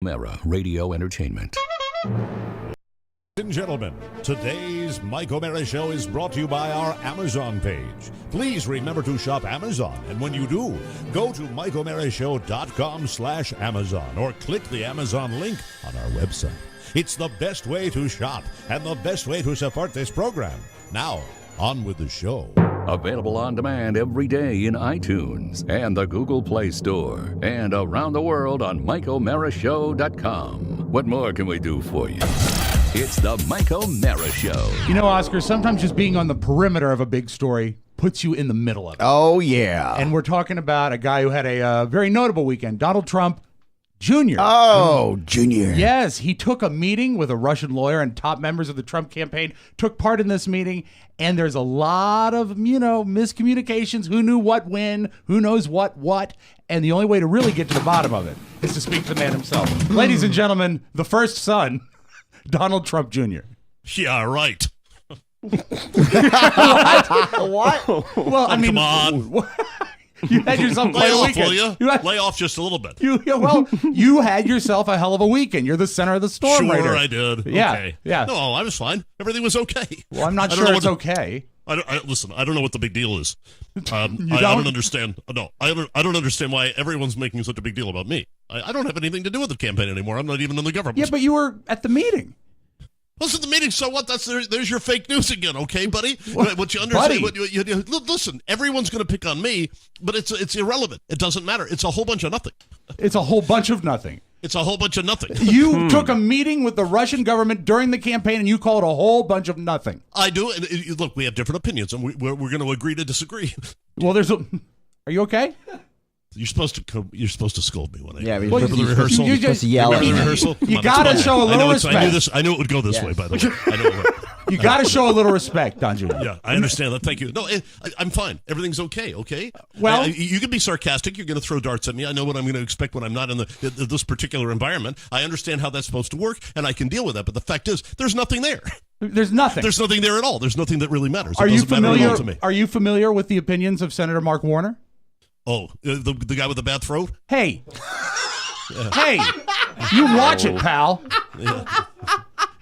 O'Mara Radio Entertainment. Ladies and gentlemen, today's Mike O'Mara Show is brought to you by our Amazon page. Please remember to shop Amazon, and when you do, go to MikeO'MaraShow.com/Amazon or click the Amazon link on our website. It's the best way to shop and the best way to support this program. Now, on with the show. Available on demand every day in iTunes and the Google Play Store and around the world on MikeO'MaraShow.com. What more can we do for you? It's the Mike O'Mara Show. You know, Oscar, sometimes just being on the perimeter of a big story puts you in the middle of it. Oh, yeah. And we're talking about a guy who had a very notable weekend, Donald Trump Jr. Oh, Junior. Yes, he took a meeting with a Russian lawyer, and top members of the Trump campaign took part in this meeting. And there's a lot of, miscommunications. Who knew what when? Who knows what? And the only way to really get to the bottom of it is to speak to the man himself. Ladies and gentlemen, the first son, Donald Trump Jr. Yeah, right. What? Well, I mean, come on. You had yourself quite a weekend. Will you? Lay off just a little bit. You had yourself a hell of a weekend. You're the center of the storm right Sure, here. I did. Yeah, Okay. yeah. No, I was fine. Everything was okay. Well, I'm not sure it's okay. Listen, I don't know what the big deal is. I don't? don't understand. No, I don't understand why everyone's making such a big deal about me. I don't have anything to do with the campaign anymore. I'm not even in the government. Yeah, but you were at the meeting. Listen, the meeting, so what? There's your fake news again, okay, buddy? What you understand? Listen, everyone's going to pick on me, but it's irrelevant. It doesn't matter. It's a whole bunch of nothing. It's a whole bunch of nothing. It's a whole bunch of nothing. You took a meeting with the Russian government during the campaign, and you call it a whole bunch of nothing. I do. And look, we have different opinions, and we're going to agree to disagree. Well, are you okay? You're supposed to scold me when I remember the rehearsal. You're supposed to yell at me. Remember the rehearsal? You got to show a little respect. I knew it would go this way, by the way. I know it would. You got to show a little respect, Don Jr. Yeah, I understand that. Thank you. No, I'm fine. Everything's okay, okay? Well, you can be sarcastic. You're going to throw darts at me. I know what I'm going to expect when I'm not in this particular environment. I understand how that's supposed to work, and I can deal with that. But the fact is, there's nothing there. There's nothing. There's nothing there at all. There's nothing that really matters. Are you familiar? To me. Are you familiar with the opinions of Senator Mark Warner? Oh, the guy with the bad throat? Hey. Hey, you watch it, pal. Yeah.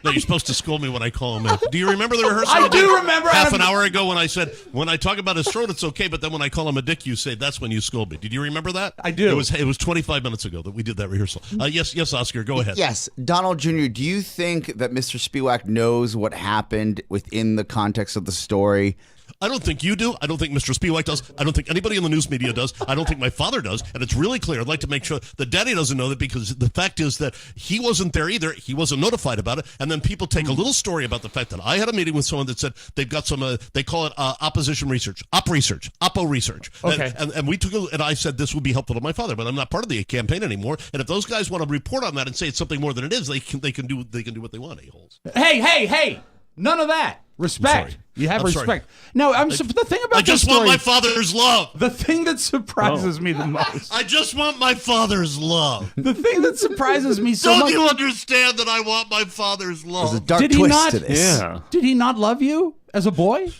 No, you're supposed to scold me when I call him in. Do you remember the rehearsal? I do remember. Half an hour ago when I said, when I talk about his throat, it's okay, but then when I call him a dick, you say, that's when you scold me. Did you remember that? I do. It was 25 minutes ago that we did that rehearsal. Yes, Oscar, go ahead. Yes, Donald Jr., do you think that Mr. Spiewak knows what happened within the context of the story? I don't think you do. I don't think Mr. Spiewak does. I don't think anybody in the news media does. I don't think my father does. And it's really clear. I'd like to make sure that Daddy doesn't know that, because the fact is that he wasn't there either. He wasn't notified about it. And then people take a little story about the fact that I had a meeting with someone that said they've got some, they call it opposition research, oppo research. Okay. And we took and I said this would be helpful to my father, but I'm not part of the campaign anymore. And if those guys want to report on that and say it's something more than it is, they can do what they want, a-holes. Hey. None of that. Respect. You have respect. No, the thing about I just want my father's love. The thing that surprises me the most. I just want my father's love. The thing that surprises me so much. Don't you understand that I want my father's love? There's a dark twist to this. Yeah. Did he not love you as a boy?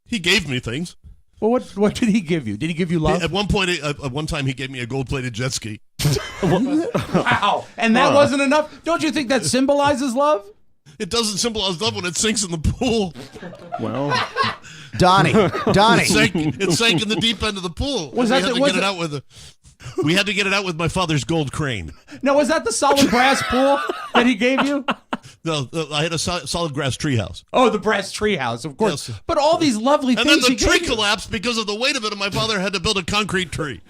He gave me things. Well, what did he give you? Did he give you love? At one time, he gave me a gold-plated jet ski. Wow. And that wasn't enough? Don't you think that symbolizes love? It doesn't symbolize love when it sinks in the pool. Well, Donnie. It sank in the deep end of the pool. We had to get it out with my father's gold crane. No, was that the solid brass pool that he gave you? No, I had a solid grass treehouse. Oh, the brass treehouse, of course. Yes. But all these lovely and things. And then the tree collapsed because of the weight of it, and my father had to build a concrete tree.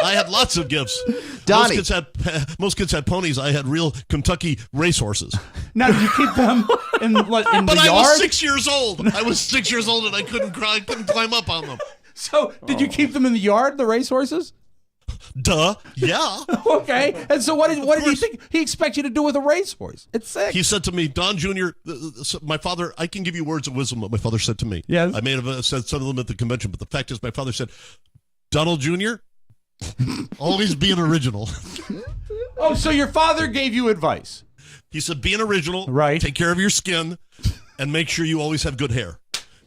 I had lots of gifts. Donnie. Most kids had ponies. I had real Kentucky racehorses. Now, did you keep them in the yard? But I was 6 years old. I was 6 years old, and I couldn't climb up on them. So, did you keep them in the yard, the racehorses? Duh. Yeah. Okay. And so what did he think he expects you to do with a racehorse? It's sick. He said to me, Don Jr., my father, I can give you words of wisdom, what my father said to me. Yes. I may have said some of them at the convention, but the fact is my father said, Donald Jr., always be an original. Oh, so your father gave you advice. He said, be an original, right? Take care of your skin, and make sure you always have good hair.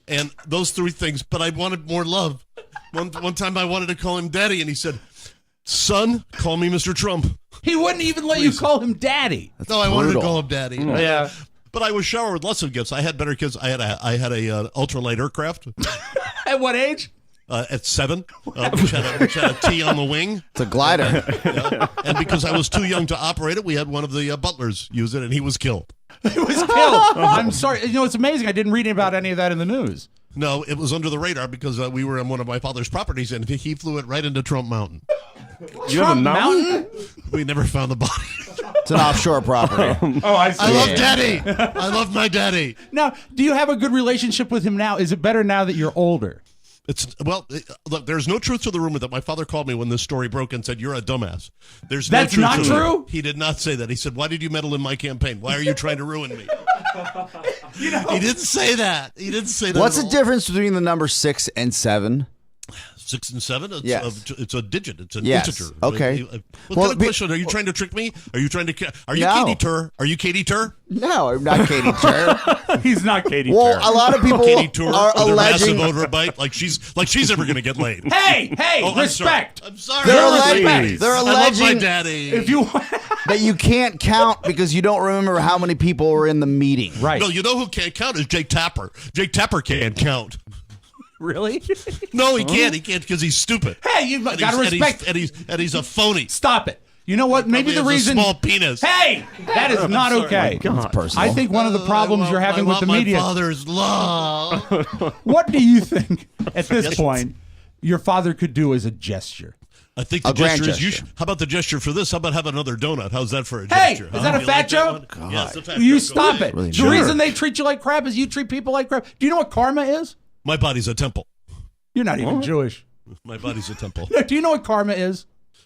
And those three things, but I wanted more love. One time I wanted to call him Daddy, and he said, Son, call me Mr. Trump. He wouldn't even let you call him daddy. No, I wanted to brutal. call him daddy. Yeah. But I was showered with lots of gifts. I had better kids. I had a ultralight aircraft At what age? at 7, which had a T on the wing. It's a glider. Yeah. And because I was too young to operate it, we had one of the butlers use it, and he was killed. He was killed. I'm sorry. You know, it's amazing. I didn't read about any of that in the news. No, it was under the radar because we were on one of my father's properties, and he flew it right into Trump Mountain. You have a mountain? We never found the body. It's an offshore property. Oh, I see. I love daddy. I love my daddy. Now, do you have a good relationship with him now? Is it better now that you're older? Look, there's no truth to the rumor that my father called me when this story broke and said, "You're a dumbass." That's no not truth to true? it. He did not say that. He said, "Why did you meddle in my campaign? Why are you trying to ruin me?" He didn't say that. He didn't say that. What's at the all. difference between the number 6 and 7? 6 and 7? Yes. It's a digit. It's an Yes. integer. Okay. What Well, kind of question? Are you trying to trick me? Are you trying to? Are you No. Katie Tur? Are you Katie Tur? No, I'm not Katie Tur. He's not Katie Well, Tur. a lot of people Katie Tur are with her massive alleging. overbite, like she's ever going to get laid. Hey, Oh, respect. I'm sorry. They're, Respect. they're I love my alleging daddy. If you that you can't count because you don't remember how many people were in the meeting. right, No, you know who can't count is Jake Tapper. Jake Tapper can't count. really? No, he can't. He can't because he's stupid. Hey, you And got to he's- respect. and he's a phony. Stop it. You know what? Maybe Probably the has reason. a small penis. Hey, that is not okay. God. Personal. I think one of the problems you're having with the media. My father's love. What do you think at this point your father could do as a gesture? I think the A grand gesture is. gesture. How about the gesture for this? How about have another donut? How's that for a Hey, gesture? is that a You fat like that joke? one? Yes, the fat You joke. stop Go it. ahead. Really The sure. reason they treat you like crap is you treat people like crap. Do you know what karma is? My body's a temple. You're not even Jewish. My body's a temple. Do you know what karma is?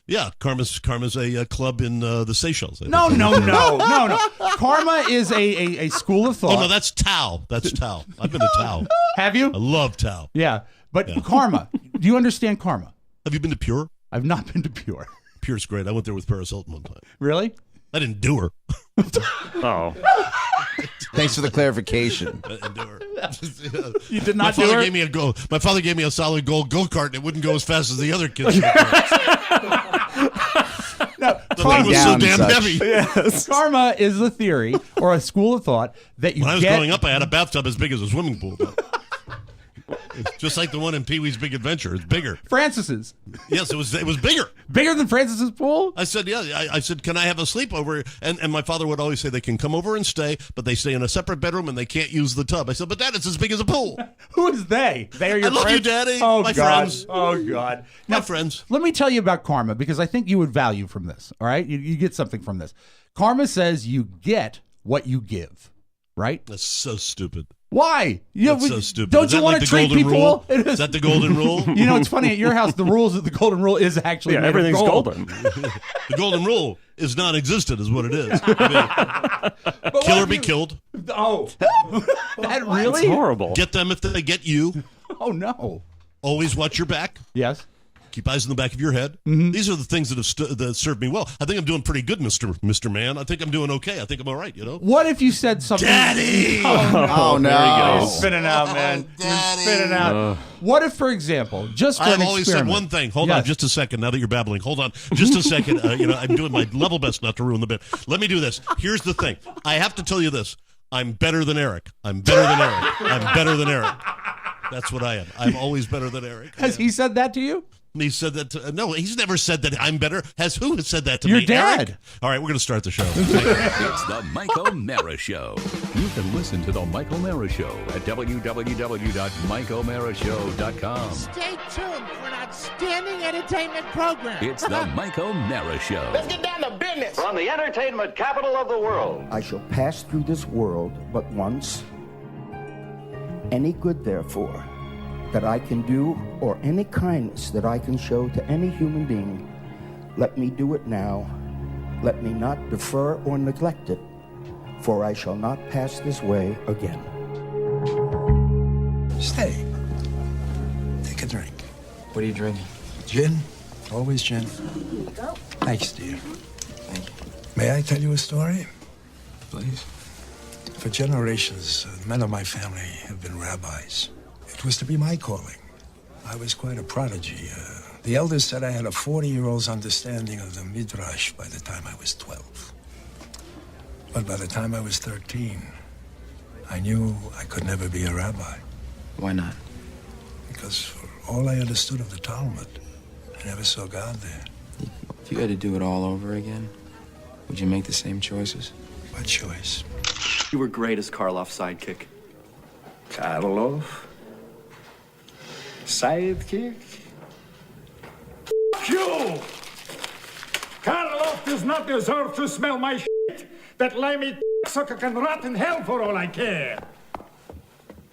Yeah, Karma's a club in the Seychelles. I think. No. Karma is a school of thought. Oh no, that's Tao. That's Tao. I've been to Tao. Have you? I love Tao. Yeah. But karma. Do you understand karma? Have you been to Pure? I've not been to Pure. Pure's great. I went there with Paris Hilton one time. Really? I didn't do her. Oh. Thanks for the clarification. I didn't do her. You did My not do father it? gave me a go. My father gave me a solid gold go-kart, and it wouldn't go as fast as the other kids. No. The thing was so Down damn such. heavy. Karma is the theory or a school of thought that you When I was get. growing up, I had a bathtub as big as a swimming pool. It's just like the one in Pee-wee's Big Adventure. It's bigger. Francis's. Yes, it was bigger. Bigger than Francis's pool? I said, yeah. I said, can I have a sleepover? And my father would always say they can come over and stay, but they stay in a separate bedroom and they can't use the tub. I said, but Dad, it's as big as a pool. Who is they? They are your I love friends? you, Daddy. Oh, My God. friends. Oh, God. My friends. Let me tell you about karma because I think you would value from this. All right? You get something from this. Karma says you get what you give, right? That's so stupid. Why? That's so stupid. Don't Is you that want like to the treat golden people? rule? It is. Is that the golden rule? You know, it's funny at your house. The rules of the golden rule is actually Yeah, made of everything's gold. golden. The golden rule is non-existent, is what it is. I mean, But what kill or if be you- killed. Oh, that It's really? horrible. Get them if they get you. Oh no. Always watch your back. Yes. Keep eyes in the back of your head. Mm-hmm. These are the things that have that served me well. I think I'm doing pretty good, Mr. Man. I think I'm doing okay. I think I'm all right, you know? What if you said something? Daddy! Oh, There no. you Spinning out, man. You're spinning out. What if, for example, just for I've an always said experiment. one thing. Hold Yes. on just a second now that you're babbling. Hold on just a second. I'm doing my level best not to ruin the bit. Let me do this. Here's the thing. I have to tell you this. I'm better than Eric. I'm better than Eric. I'm better than Eric. That's what I am. I'm always better than Eric. Has he said that to you? He said that to, no, he's never said that I'm better. Who has said that to Your me? dad. Eric? All right, we're going to start the show. It's the Mike O'Mara Show. You can listen to the Mike O'Mara Show at www.mikeomarashow.com. Stay tuned for an outstanding entertainment program. It's the Mike O'Mara Show. Let's get down to business. From the entertainment capital of the world. I shall pass through this world but once. Any good, therefore, that I can do, or any kindness that I can show to any human being, let me do it now. Let me not defer or neglect it, for I shall not pass this way again. Stay. Take a drink. What are you drinking? Gin? Always gin. Thanks, dear. Thank you. May I tell you a story? Please. For generations, men of my family have been rabbis. It was to be my calling. I was quite a prodigy. The elders said I had a 40-year-old's understanding of the Midrash by the time I was 12. But by the time I was 13, I knew I could never be a rabbi. Why not? Because for all I understood of the Talmud, I never saw God there. If you had to do it all over again, would you make the same choices? What choice? You were great as Karloff's sidekick. Karloff? Sidekick? You! Karloff does not deserve to smell my shit. That limey sucker can rot in hell for all I care.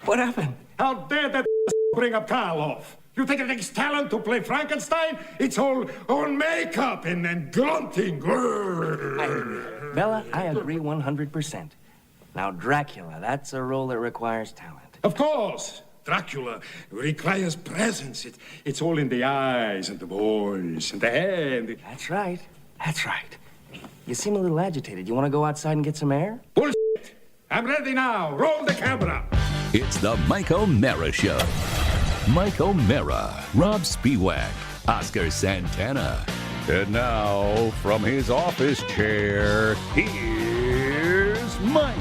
What happened? How dare that bring up Karloff? You think it takes talent to play Frankenstein? It's all makeup and grunting. Bella, I agree 100%. Now, Dracula, that's a role that requires talent. Of course. Dracula requires presence. It's all in the eyes and the voice and the head. That's right. That's right. You seem a little agitated. You want to go outside and get some air? Bullshit! I'm ready now. Roll the camera. It's the Mike O'Mara Show. Mike O'Mara, Rob Spiewak, Oscar Santana. And now, from his office chair, here's Mike.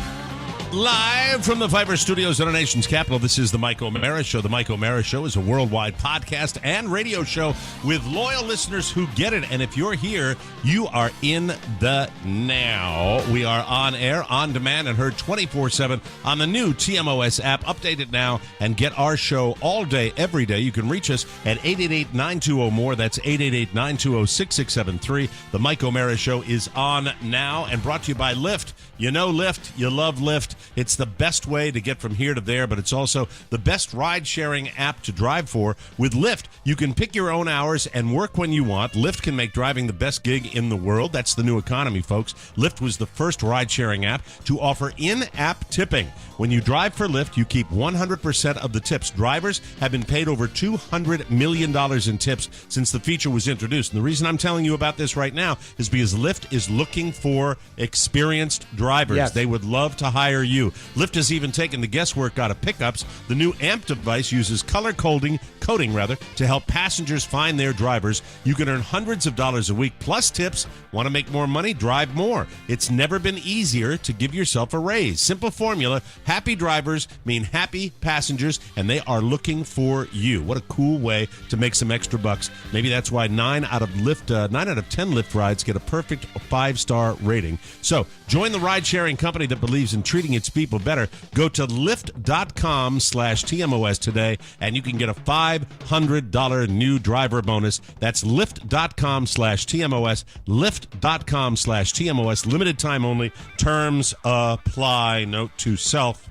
Live from the Fiverr Studios in our nation's capital, this is the Mike O'Mara Show. The Mike O'Mara Show is a worldwide podcast and radio show with loyal listeners who get it. And if you're here, you are in the now. We are on air, on demand, and heard 24/7 on the new TMOS app. Update it now and get our show all day, every day. You can reach us at 888-920-MORE. That's 888-920-6673. The Mike O'Mara Show is on now and brought to you by Lyft. You know Lyft. You love Lyft. It's the best way to get from here to there, but it's also the best ride-sharing app to drive for. With Lyft, you can pick your own hours and work when you want. Lyft can make driving the best gig in the world. That's the new economy, folks. Lyft was the first ride-sharing app to offer in-app tipping. When you drive for Lyft, you keep 100% of the tips. Drivers have been paid over $200 million in tips since the feature was introduced. And the reason I'm telling you about this right now is because Lyft is looking for experienced drivers. Yes. They would love to hire you. Lyft has even taken the guesswork out of pickups. The new AMP device uses color coding to help passengers find their drivers. You can earn hundreds of dollars a week plus tips. Want to make more money? Drive more. It's never been easier to give yourself a raise. Simple formula. Happy drivers mean happy passengers, and they are looking for you. What a cool way to make some extra bucks. Maybe that's why 9 out of 10 Lyft rides get a perfect 5-star rating. So join the ride-sharing company that believes in treating its people better. Go to Lyft.com/TMOS today, and you can get a $500 new driver bonus. That's Lyft.com/TMOS. Lyft.com/TMOS. Limited time only. Terms apply. Note to self: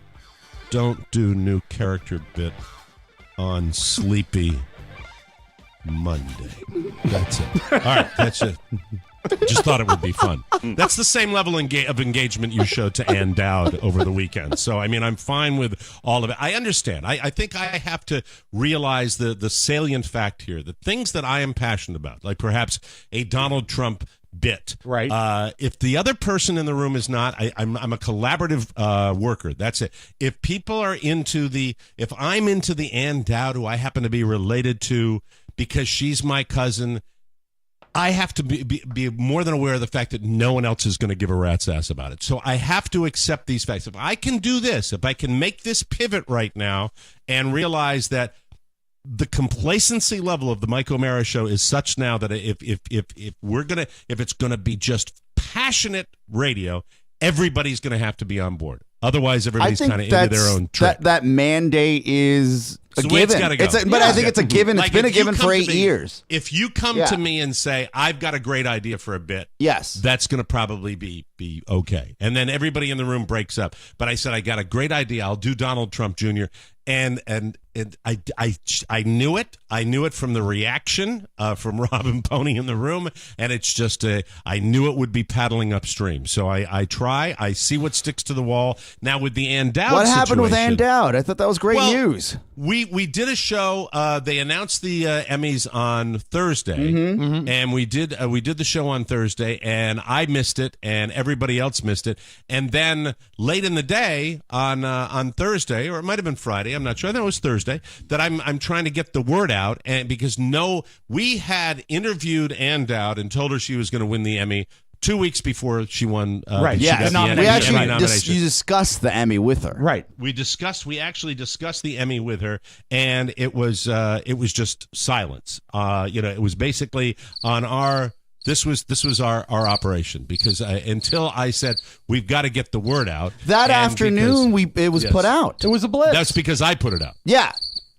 don't do new character bit on Sleepy Monday. That's it. All right, that's it. Just thought it would be fun. That's the same level of engagement you showed to Ann Dowd over the weekend. So, I mean, I'm fine with all of it. I understand. I think I have to realize the salient fact here, the things that I am passionate about, like perhaps a Donald Trump bit. Right. If the other person in the room is not, I'm a collaborative worker. That's it. If people are if I'm into the Ann Dowd, who I happen to be related to because she's my cousin, I have to be more than aware of the fact that no one else is going to give a rat's ass about it. So I have to accept these facts. If I can do this, if I can make this pivot right now and realize that the complacency level of the Mike O'Mara Show is such now that if it's gonna be just passionate radio, everybody's gonna have to be on board. Otherwise, everybody's kind of into their own trick. That mandate is a given. Go. But I think it's a given. It's been a given for 8 years. If you come to me and say, I've got a great idea for a bit, yes, that's going to probably be okay. And then everybody in the room breaks up. But I said, I got a great idea. I'll do Donald Trump Jr. And I knew it. I knew it from the reaction from Rob and Pony in the room. And it's just I knew it would be paddling upstream. So I try. I see what sticks to the wall. Now with the Ann Dowd What happened with situation- Ann Dowd? I thought that was great news. We did a show. They announced the Emmys on Thursday, Mm-hmm. and we did the show on Thursday, and I missed it, and everybody else missed it. And then late in the day on Thursday, or it might have been Friday, I'm not sure. I think it was Thursday. That I'm trying to get the word out, and because we had interviewed Ann Dowd and told her she was going to win the Emmy 2 weeks before she won. Right. She Yeah. got the We Emmy actually nomination. you discussed the Emmy with her. Right. We actually discussed the Emmy with her, and it was just silence. It was basically on our. This was our operation because until I said we've got to get the word out. That and afternoon, it was put out. It was a blitz. That's because I put it out. Yeah.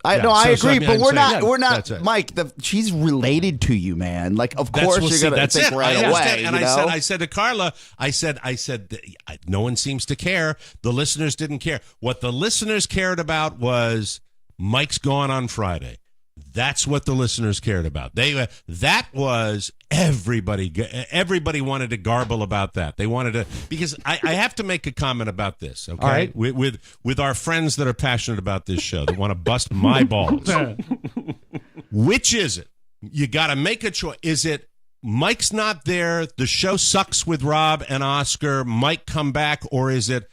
I agree, but we're not, that's it. Mike. She's related to you, man. Like, of That's course what- you're see, gonna that's think it. right I away. understand. And you know? I said to Carla, I said, no one seems to care. The listeners didn't care. What the listeners cared about was Mike's gone on Friday. That's what the listeners cared about. That was everybody. Everybody wanted to garble about that. They wanted to, because I have to make a comment about this. Okay, all right. With our friends that are passionate about this show that want to bust my balls. Which is it? You got to make a choice. Is it Mike's not there? The show sucks with Rob and Oscar. Mike come back, or is it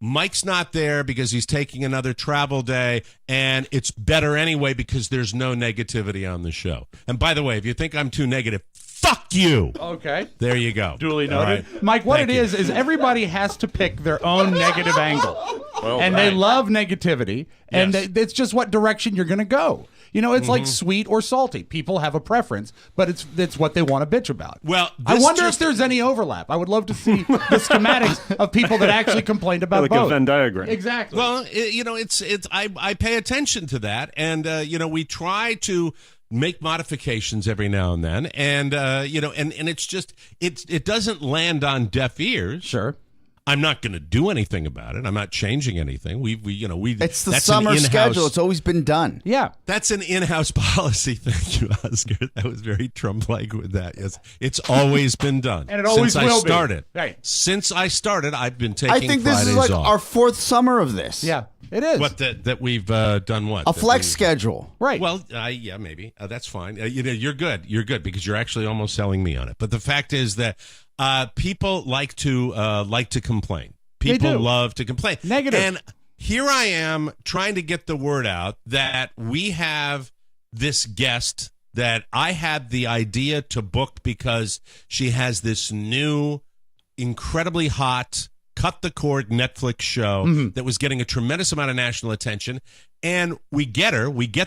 Mike's not there because he's taking another travel day, and it's better anyway because there's no negativity on the show? And by the way, if you think I'm too negative, fuck you. Okay. There you go. Duly All noted. right. Mike, what Thank it you. is everybody has to pick their own negative angle. And they love negativity, and Yes. it's just what direction you're going to go. It's like sweet or salty. People have a preference, but it's what they want to bitch about. Well, I this wonder just- if there's any overlap. I would love to see the schematics of people that actually complained about Like both. a Venn diagram. Exactly. Well, I pay attention to that, and we try to make modifications every now and then, and and it's just it doesn't land on deaf ears. Sure. I'm not going to do anything about it. I'm not changing anything. We It's the that's summer an in-house- schedule. It's always been done. Yeah. That's an in-house policy. Thank you, Oscar. That was very Trump-like with that. Yes, it's always been done, And it always since will I be. started. Right. Since I started, I've been taking. I think this Fridays is like off. our fourth summer of this. Yeah, it is. What that we've done what A That flex we- schedule. Right. Well, yeah, maybe that's fine. You're good. You're good because you're actually almost selling me on it. But the fact is that people like to complain. People do. love to complain. Negative. And here I am trying to get the word out that we have this guest that I had the idea to book because she has this new, incredibly hot, cut the cord Netflix show that was getting a tremendous amount of national attention. And we get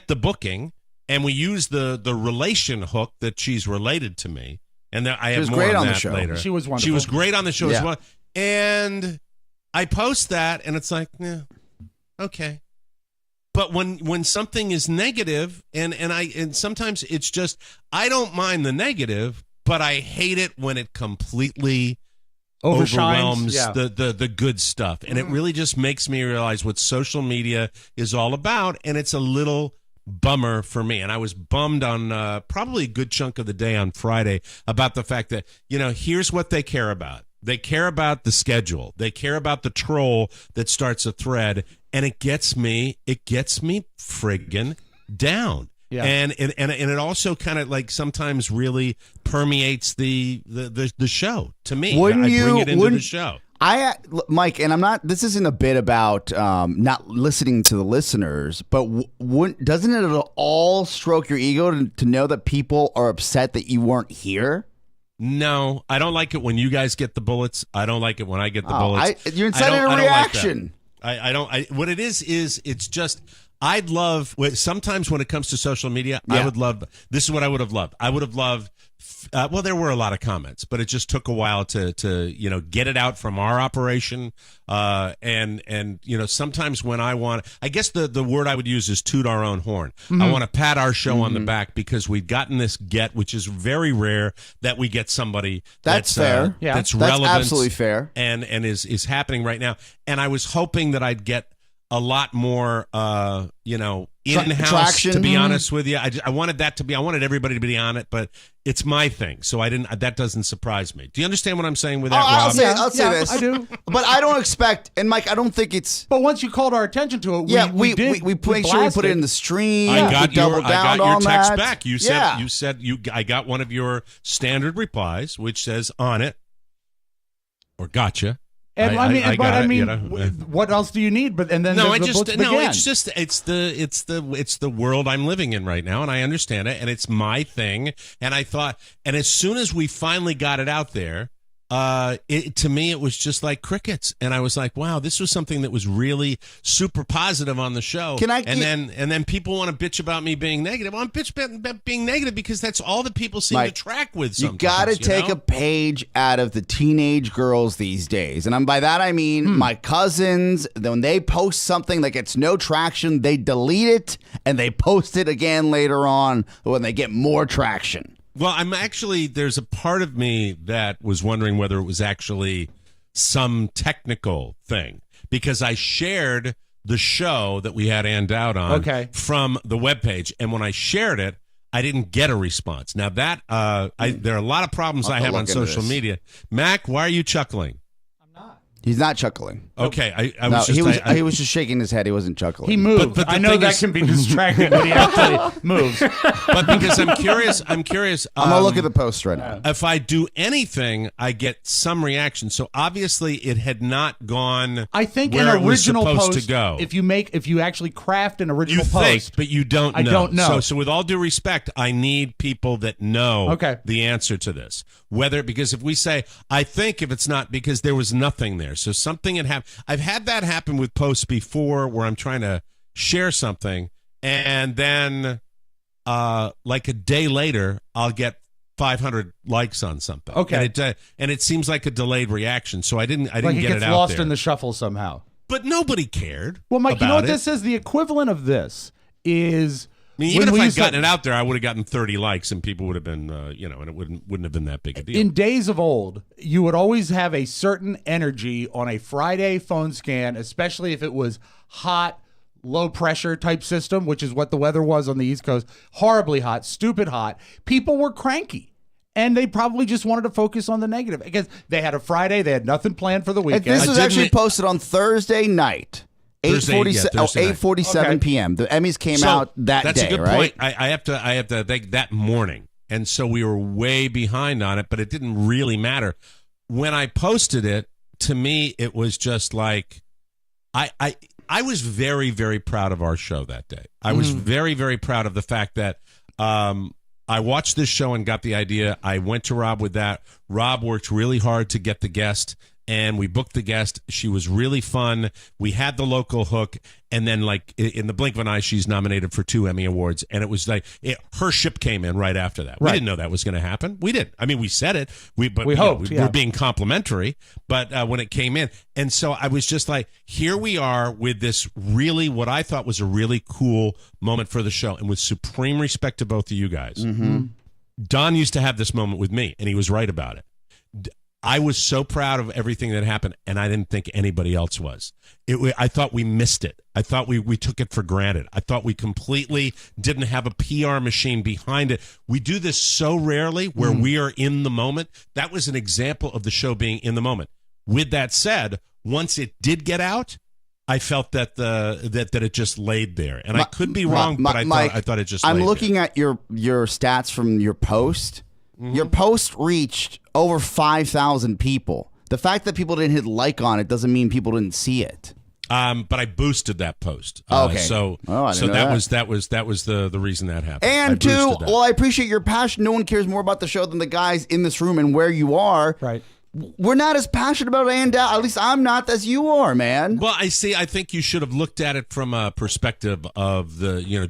the booking, and we use the relation hook that she's related to me. And I have was more great on on the that show. later. She was wonderful. She was great on the show as Yeah. well. And I post that, and it's like, yeah, okay. But when something is negative, and sometimes it's just, I don't mind the negative, but I hate it when it completely overwhelms Yeah. the good stuff, and it really just makes me realize what social media is all about, and it's a little bummer for me. And I was bummed on probably a good chunk of the day on Friday about the fact that here's what they care about. They care about the schedule. They care about the troll that starts a thread, and it gets me friggin' down. Yeah. And it also kind of like sometimes really permeates the show to me. Wouldn't I bring you- it into the wouldn't- show. Mike, and I'm not. This isn't a bit about not listening to the listeners, but doesn't it at all stroke your ego to know that people are upset that you weren't here? No, I don't like it when you guys get the bullets. I don't like it when I get the bullets. You're inciting a reaction. I don't. What it is it's just I'd love. Sometimes when it comes to social media, I would love. This is what I would have loved. I would have loved. Well, there were a lot of comments, but it just took a while to get it out from our operation. And sometimes when I want, I guess the word I would use is toot our own horn. I want to pat our show on the back because we've gotten this which is very rare that we get somebody That's fair. That's That's relevant. absolutely fair. And is happening right now. And I was hoping that I'd get a lot more, in-house, traction. to be honest with you. I wanted that to be, I wanted everybody to be on it, but it's my thing. So that doesn't surprise me. Do you understand what I'm saying with that, Rob? I'll say this. I do. But I don't expect, and Mike, I don't think it's. But once you called our attention to it, we make sure we put it in the stream. I got your text that. back. You said I got one of your standard replies, which says on it, or gotcha. And what else do you need? It's the world I'm living in right now, and I understand it, and it's my thing. And I thought, and as soon as we finally got it out there, to me it was just like crickets, and I was like, wow, this was something that was really super positive on the show. And then people want to bitch about me being negative. Well, I'm bitch about being negative because that's all that people seem to track with. Sometimes, you got to take a page out of the teenage girls these days, and by that I mean my cousins. When they post something that gets no traction, they delete it and they post it again later on when they get more traction. Well, there's a part of me that was wondering whether it was actually some technical thing, because I shared the show that we had Ann Dowd on from the webpage, and when I shared it, I didn't get a response. Now that there are a lot of problems I have on social media. Mac, why are you chuckling? He's not chuckling. Okay, he was just shaking his head. He wasn't chuckling. He moved. But I know that can be distracting when he actually moves. But because I'm curious. I'm gonna look at the post right now. If I do anything, I get some reaction. So obviously, it had not gone. I think where an original it was supposed post. to go. If you actually craft an original you post, think, but you don't know. I don't know. So with all due respect, I need people that know the answer to this. Because if we say, I think, if it's not, because there was nothing there. So something had happened. I've had that happen with posts before where I'm trying to share something, and then like a day later, I'll get 500 likes on something. Okay. And it seems like a delayed reaction. So I didn't get it out there. Like it gets lost in the shuffle somehow. But nobody cared. Well, Mike, you know what this is? The equivalent of this is. I mean, even if I'd gotten it out there, I would have gotten 30 likes, and people would have been, and it wouldn't have been that big a deal. In days of old, you would always have a certain energy on a Friday phone scan, especially if it was hot, low pressure type system, which is what the weather was on the East Coast. Horribly hot, stupid hot. People were cranky. And they probably just wanted to focus on the negative because they had a Friday, they had nothing planned for the weekend. And this was actually posted on Thursday night. 8:47 p.m. The Emmys came out that day, That's a good right? point. I have to think that morning, and so we were way behind on it, but it didn't really matter. When I posted it, to me, it was just like I was very, very proud of our show that day. I was very, very proud of the fact that I watched this show and got the idea. I went to Rob with that. Rob worked really hard to get the guest. And we booked the guest. She was really fun. We had the local hook. And then, like, in the blink of an eye, she's nominated for 2 Emmy Awards. And it was like, her ship came in right after that. We didn't know that was going to happen. We didn't. I mean, we said it. We hoped. We were being complimentary. But when it came in. And so I was just like, here we are with this really, what I thought was a really cool moment for the show. And with supreme respect to both of you guys. Mm-hmm. Don used to have this moment with me, and he was right about it. I was so proud of everything that happened, and I didn't think anybody else was. I thought we missed it. I thought we took it for granted. I thought we completely didn't have a PR machine behind it. We do this so rarely where we are in the moment. That was an example of the show being in the moment. With that said, once it did get out, I felt that that it just laid there. And I could be wrong, but I thought it just laid there. I'm looking at your stats from your post. Mm-hmm. Your post reached over 5,000 people. The fact that people didn't hit like on it doesn't mean people didn't see it. But I boosted that post. Okay. So that was the reason that happened. And two, well, I appreciate your passion. No one cares more about the show than the guys in this room and where you are. Right. We're not as passionate about Ann Dowd. At least I'm not as you are, man. Well, I think you should have looked at it from a perspective of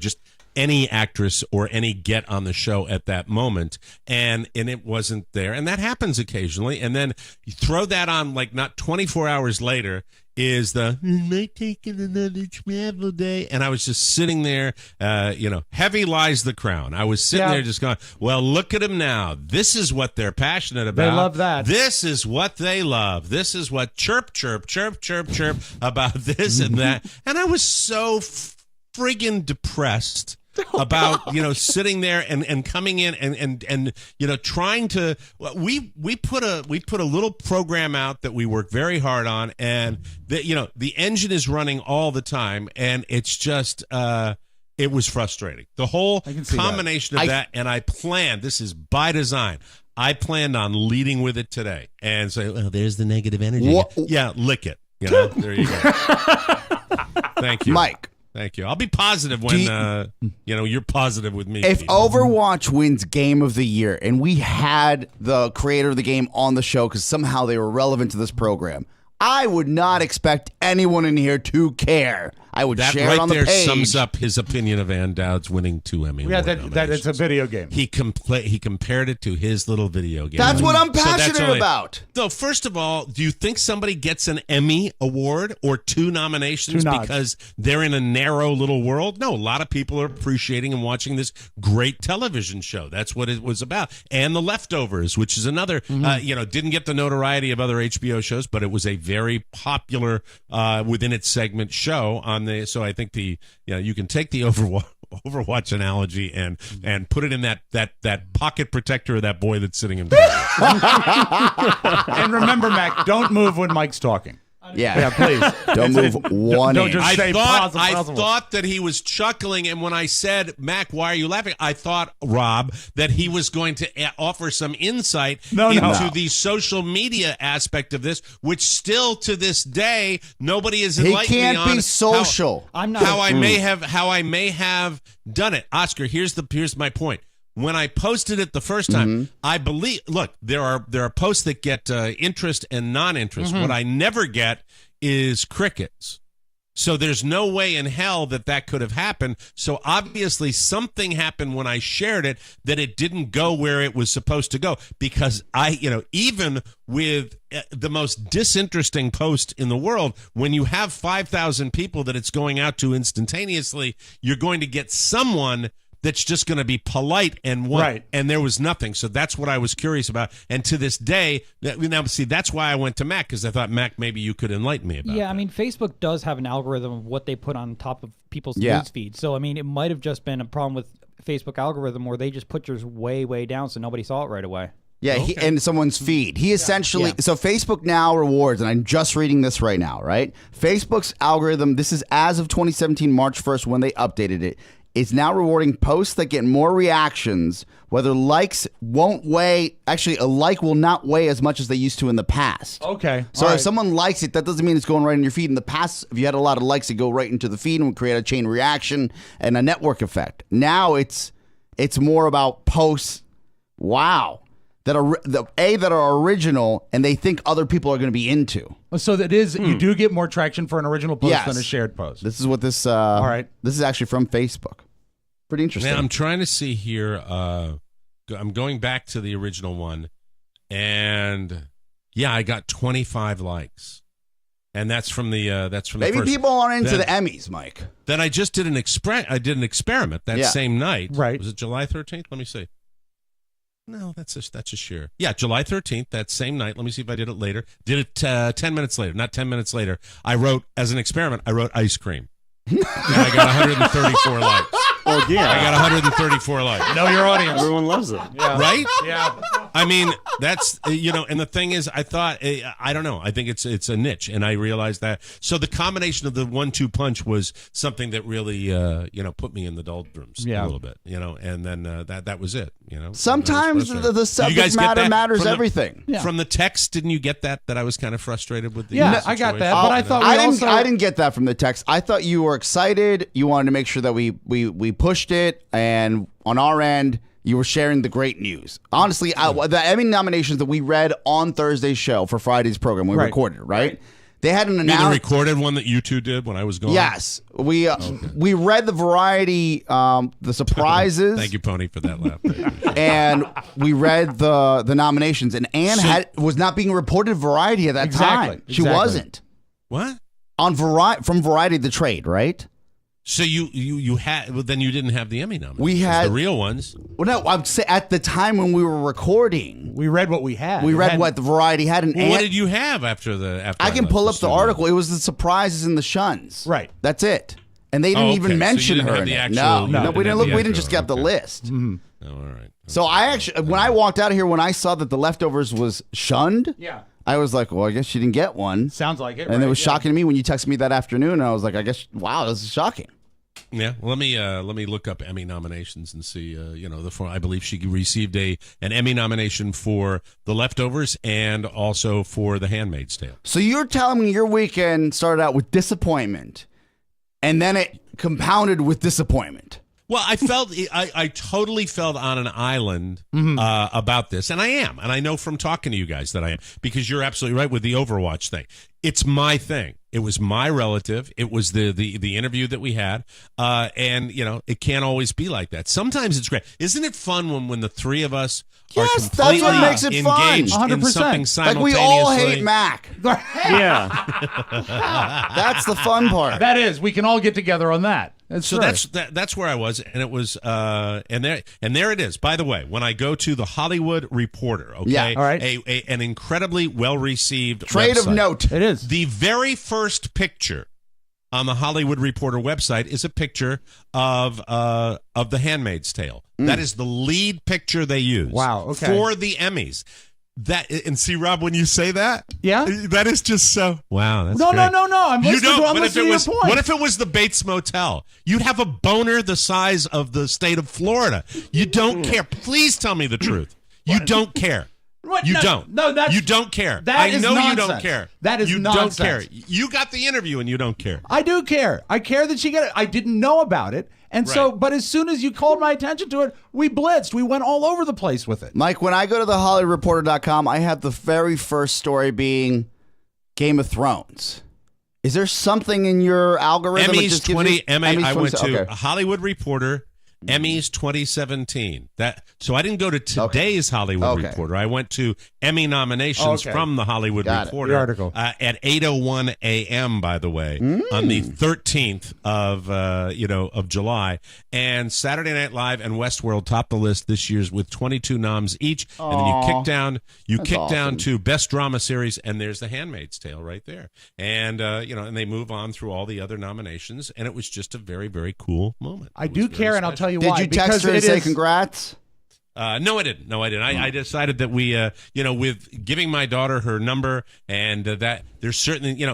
just any actress or any get on the show at that moment, and it wasn't there. And that happens occasionally. And then you throw that on, like, not 24 hours later, is the "Am I taking another travel day?" And I was just sitting there, heavy lies the crown. I was sitting there just going, well, look at them now. This is what they're passionate about. They love that. This is what they love. This is what chirp, chirp, chirp, chirp, chirp about this and that. And I was so friggin' depressed. About sitting there and coming in and trying to we put a little program out that we work very hard on, and the engine is running all the time, and it's just it was frustrating, the whole combination of that. And I planned, this is by design, I planned on leading with it today and say, well, there's the negative energy. Yeah, lick it. There you go. Thank you, Mike. Thank you. I'll be positive when you're positive with me. If people. Overwatch wins Game of the Year, and we had the creator of the game on the show because somehow they were relevant to this program, I would not expect anyone in here to care. I would share it on the page. That right there sums up his opinion of Ann Dowd's winning 2 Emmy Award nominations. That it's a video game. He compared it to his little video game. That's what I'm passionate about. So first of all, do you think somebody gets an Emmy Award or 2 nominations because they're in a narrow little world? No, a lot of people are appreciating and watching this great television show. That's what it was about. And The Leftovers, which is another, didn't get the notoriety of other HBO shows, but it was a very popular within its segment show on the. So I think you can take the Overwatch analogy and put it in that pocket protector of that boy that's sitting in front of you. And remember, Mac, don't move when Mike's talking. Yeah, please. Don't move one inch. I thought that he was chuckling, and when I said, Mac, why are you laughing? I thought, Rob, that he was going to offer some insight into the social media aspect of this, which still to this day nobody has enlightened me on. He can't be social. How I may have done it. Oscar, here's my point. When I posted it the first time, I believe. Look, there are posts that get interest and non-interest. What I never get is crickets. So there's no way in hell that could have happened. So obviously something happened when I shared it that it didn't go where it was supposed to go. Because even with the most disinteresting post in the world, when you have 5,000 people that it's going out to instantaneously, you're going to get someone that's just going to be polite and and there was nothing. So that's what I was curious about. And to this day, that's why I went to Mac, because I thought, Mac, maybe you could enlighten me about that. I mean, Facebook does have an algorithm of what they put on top of people's news feeds. So, I mean, it might have just been a problem with Facebook algorithm where they just put yours way, way down so nobody saw it right away. Yeah, in someone's feed. He essentially, so Facebook now rewards, and I'm just reading this right now, right? Facebook's algorithm, this is as of 2017, March 1st, when they updated it. It's now rewarding posts that get more reactions, whether likes won't weigh. Actually, a like will not weigh as much as they used to in the past. Okay. So if someone likes it, that doesn't mean it's going right in your feed. In the past, if you had a lot of likes, it go right into the feed and would create a chain reaction and a network effect. Now it's more about posts, that are original and they think other people are going to be into. So that is, you do get more traction for an original post than a shared post. This is what this. All right. This is actually from Facebook. Pretty interesting. Man, I'm trying to see here. I'm going back to the original one, and I got 25 likes, and that's from the Maybe the first. people aren't into the Emmys, Mike. Then I just did an experiment that same night. Right. Was it July 13th? Let me see. No, that's a share. Yeah, July 13th, that same night. Let me see if I did it later. Did it 10 minutes later. Not 10 minutes later. I wrote, as an experiment, ice cream. And I got 134 likes. Oh, yeah. I got 134 likes. Know your audience. Everyone loves it. Yeah. Right? Yeah. I mean, that's, and the thing is, I thought, I don't know. I think it's a niche, and I realized that. So the combination of the 1-2 punch was something that really, put me in the doldrums a little bit, and then that was it, Sometimes the subject matter matters everything. From the text, didn't you get that I was kind of frustrated with the situation? I got that, but I thought I didn't get that from the text. I thought you were excited. You wanted to make sure that we pushed it, and on our end, you were sharing the great news. Honestly, the Emmy nominations that we read on Thursday's show for Friday's program, we recorded, right? They had an announcement. The recorded one that you two did when I was gone? Yes. We read the variety, the surprises. Thank you, Pony, for that laugh. And we read the nominations. And Anne was not being reported variety at that time. She wasn't. What? on from Variety the Trade, right? So you had, well, then you didn't have the Emmy nominations. We had the real ones. Well, no, I'm saying at the time when we were recording, we read what we had. We read what the Variety had. Well, what did you have after I can pull up the article. It was the surprises and the shuns. Right. That's it. And they didn't even mention her. The actual, no, we didn't look. We didn't just get the list. Mm-hmm. Oh, all right. So I actually, when I walked out of here, when I saw that The Leftovers was shunned, yeah, I was like, well, I guess she didn't get one. Sounds like it. And it was shocking to me when you texted me that afternoon. And I was like, I guess, wow, this is shocking. Yeah, let me look up Emmy nominations and see. I believe she received an Emmy nomination for The Leftovers and also for The Handmaid's Tale. So you're telling me your weekend started out with disappointment, and then it compounded with disappointment. Well, I totally felt on an island about this, and I am, and I know from talking to you guys that I am, because you're absolutely right with the Overwatch thing. It's my thing. It was my relative. It was the interview that we had, and it can't always be like that. Sometimes it's great. Isn't it fun when the three of us are completely that's what makes it engaged fun. 100%. in something simultaneously? Like we all hate Mac. Yeah. That's the fun part. That is. We can all get together on that. That's where I was, and it was and there it is. By the way, when I go to the Hollywood Reporter, okay, yeah, all right, an incredibly well received trade website. of note. It is. The very first picture on the Hollywood Reporter website is a picture of The Handmaid's Tale. That is the lead picture they use. Wow. Okay. For the Emmys. And see, Rob, when you say that, yeah, that is just so wow. That's no. great. I'm listening to your point. What if it was the Bates Motel? You'd have a boner the size of the state of Florida. You don't care. Please tell me the truth. You don't care. What? You No, don't. no, that's- you don't care. that I is know you nonsense. don't care. That is you nonsense. don't care. You got the interview and you don't care. I do care. I care that she got it. I didn't know about it. And so, Right. but as soon as you called my attention to it, we blitzed. We went all over the place with it. Mike, when I go to the HollywoodReporter.com, I have the very first story being Game of Thrones. Is there something in your algorithm? that Emmys just gives 20. you- Emmy. I went to okay. Hollywood Reporter. Emmys 2017. So I didn't go to today's Hollywood Reporter. I went to Emmy nominations from the Hollywood Reporter. The article. At 8:01 a.m. By the way, on the 13th of July, and Saturday Night Live and Westworld topped the list this year's with 22 noms each. And then you kick down. Down to Best Drama Series, and there's The Handmaid's Tale right there. And and they move on through all the other nominations, and it was just a very, very cool moment. I do care, and I'll tell you Did why. you text her and say congrats? No, I didn't. I decided that we, with giving my daughter her number, and that there's certainly,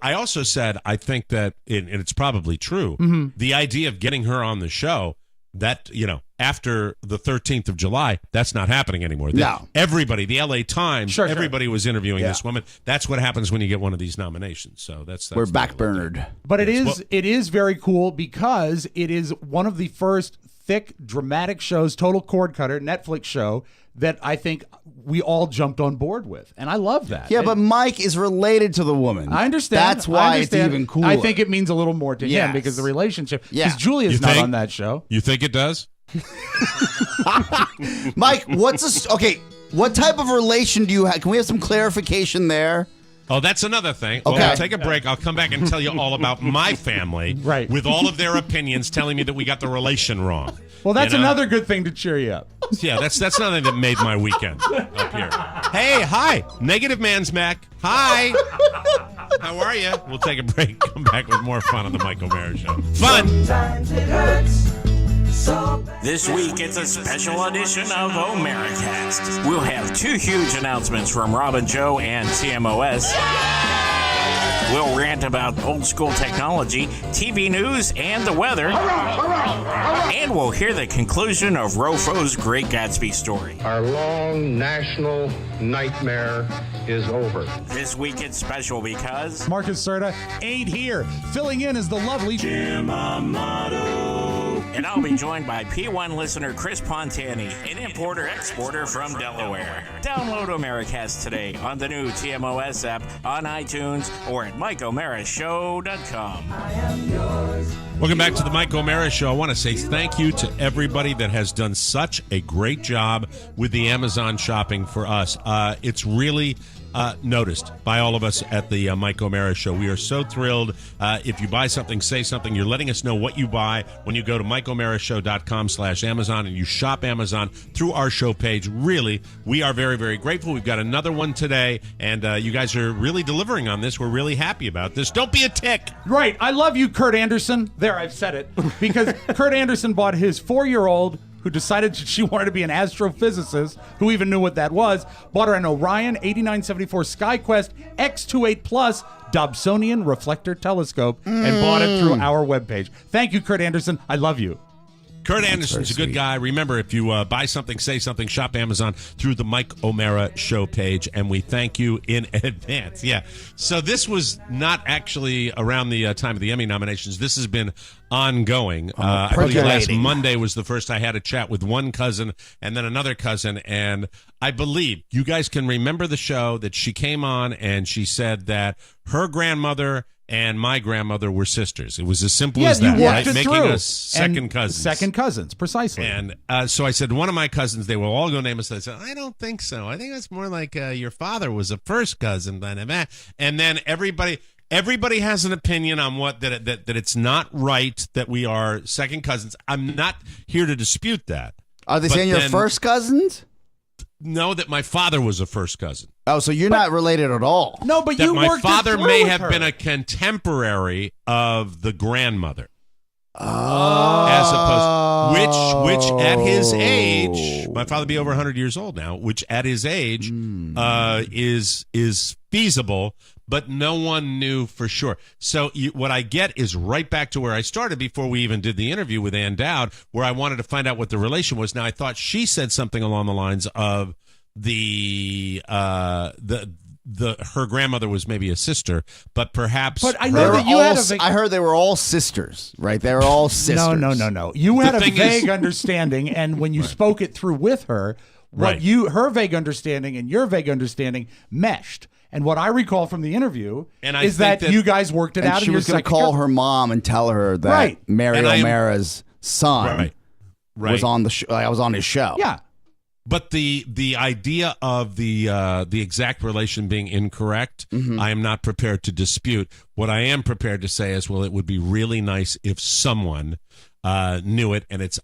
I also said I think that, and it's probably true, the idea of getting her on the show, that after the 13th of July, that's not happening anymore. No. Everybody, the LA Times, everybody was interviewing this woman. That's what happens when you get one of these nominations. So that's we're backburnered. But it is very cool because it is one of the first thick, dramatic shows, total cord cutter, Netflix show that I think we all jumped on board with. And I love that. Yeah, but Mike is related to the woman. I understand. That's why it's even cooler. I think it means a little more to him because the relationship. Because Julia's not on that show. You think it does? Mike, what type of relation do you have? Can we have some clarification there? Oh, that's another thing. Okay. Well, we'll take a break. I'll come back and tell you all about my family with all of their opinions telling me that we got the relation wrong. Well, that's another good thing to cheer you up. Yeah, that's nothing that made my weekend up here. Hey, hi. Negative Man's Mac. Hi. How are you? We'll take a break. Come back with more fun on the Mike O'Mara Show. Fun. Sometimes it hurts. This week, it's a special edition of Omeracast. We'll have two huge announcements from Rob and Joe and TMOS. We'll rant about old school technology, TV news, and the weather. And we'll hear the conclusion of Rofo's Great Gatsby story. Our long national nightmare is over. This week it's special because Marcus Serta ain't here. Filling in is the lovely Jim Amato. And I'll be joined by P1 listener Chris Pontani, an importer-exporter from Delaware. Download Omeracast today on the new TMOS app, on iTunes, or at MikeOmaraShow.com. Welcome back to the Mike O'Mara Show. I want to say thank you to everybody that has done such a great job with the Amazon shopping for us. It's really noticed by all of us at the Mike O'Mara Show. We are so thrilled. If you buy something, say something. You're letting us know what you buy when you go to MikeO'MaraShow.com/Amazon and you shop Amazon through our show page. Really, we are very, very grateful. We've got another one today, and you guys are really delivering on this. We're really happy about this. Don't be a tick. Right. I love you, Kurt Anderson. There, I've said it. Because Kurt Anderson bought his 4-year-old, who decided she wanted to be an astrophysicist, who even knew what that was, bought her an Orion 8974 SkyQuest X28 Plus Dobsonian reflector telescope and bought it through our webpage. Thank you, Kurt Anderson. I love you. Kurt Anderson's a good guy. Remember, if you buy something, say something, shop Amazon through the Mike O'Mara Show page, and we thank you in advance. Yeah. So this was not actually around the time of the Emmy nominations. This has been ongoing. I believe last Monday was the first I had a chat with one cousin and then another cousin, and I believe you guys can remember the show that she came on and she said that her grandmother and my grandmother were sisters. It was as simple as that, right? Making us second cousins. Second cousins, precisely. And so I said, one of my cousins, they were all going to name us. I said, I don't think so. I think it's more like your father was a first cousin. And then everybody has an opinion on what that it's not right that we are second cousins. I'm not here to dispute that. Are they saying you're first cousins? No, that my father was a first cousin. Oh, so you're not related at all. No, but that you my worked father it through may with have her. been a contemporary of the grandmother. Oh. As opposed, which at his age, my father be over 100 years old now, which at his age is feasible, but no one knew for sure. So what I get is right back to where I started before we even did the interview with Ann Dowd, where I wanted to find out what the relation was. Now, I thought she said something along the lines of her grandmother was maybe a sister, but perhaps. But I know that you had I heard they were all sisters, right? They were all sisters. No. You had a vague understanding, and when you spoke it through with her, her vague understanding and your vague understanding meshed. And what I recall from the interview is that you guys worked it out. And she was going to call her mom and tell her that Mary O'Mara's son was on the show. I was on his show. Yeah. But the idea of the exact relation being incorrect, I am not prepared to dispute. What I am prepared to say is, well, it would be really nice if someone knew it, and it's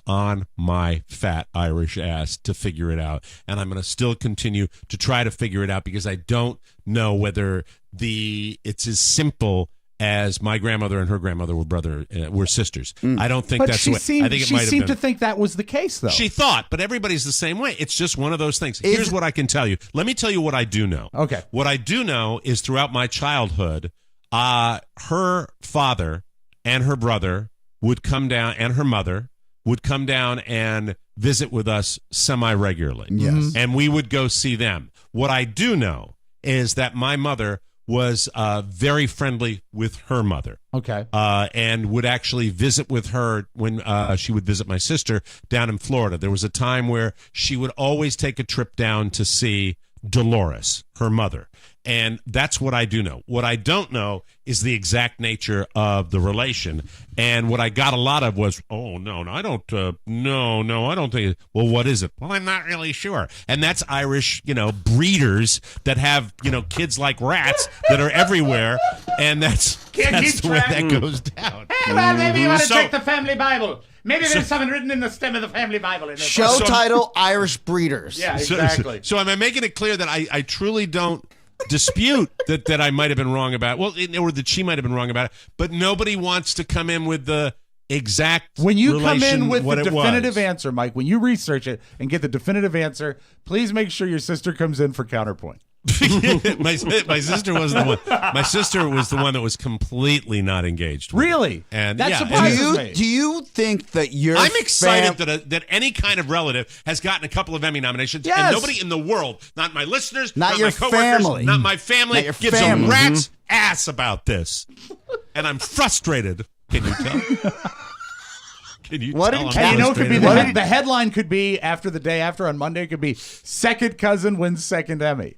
on my fat Irish ass to figure it out, and I'm going to still continue to try to figure it out because I don't know whether it's as simple as my grandmother and her grandmother were sisters. I don't think that's the way. I think it might have been. She seemed to think that was the case, though. She thought, but everybody's the same way. It's just one of those things. Here's what I can tell you. Let me tell you what I do know. Okay. What I do know is throughout my childhood, her father and her brother would come down, and her mother would come down and visit with us semi-regularly. Yes. And we would go see them. What I do know is that my mother was very friendly with her mother. Okay. And would actually visit with her when she would visit my sister down in Florida. There was a time where she would always take a trip down to see Dolores, her mother. And that's what I do know. What I don't know is the exact nature of the relation. And what I got a lot of was, I don't think. Well, what is it? Well, I'm not really sure. And that's Irish, breeders that have, kids like rats that are everywhere. And that's the way that goes down. Hey, well, maybe you want to check the family Bible. Maybe there's something written in the stem of the family Bible. In Show title, Irish Breeders. Yeah, exactly. So am I making it clear that I truly don't dispute that I might have been wrong about it, or that she might have been wrong about it, but nobody wants to come in with the exact when you come in with the definitive answer, Mike, when you research it and get the definitive answer, please make sure your sister comes in for counterpoint. my sister wasn't the one. My sister was the one that was completely not engaged. Really? And that surprises me. Do you think that I'm excited that any kind of relative has gotten a couple of Emmy nominations, and nobody in the world, not my listeners, not your my coworkers, family, not my family, gives a rat's ass about this, and I'm frustrated. Can you tell? Can you tell? It could be the headline could be after the day after on Monday. It could be second cousin wins second Emmy.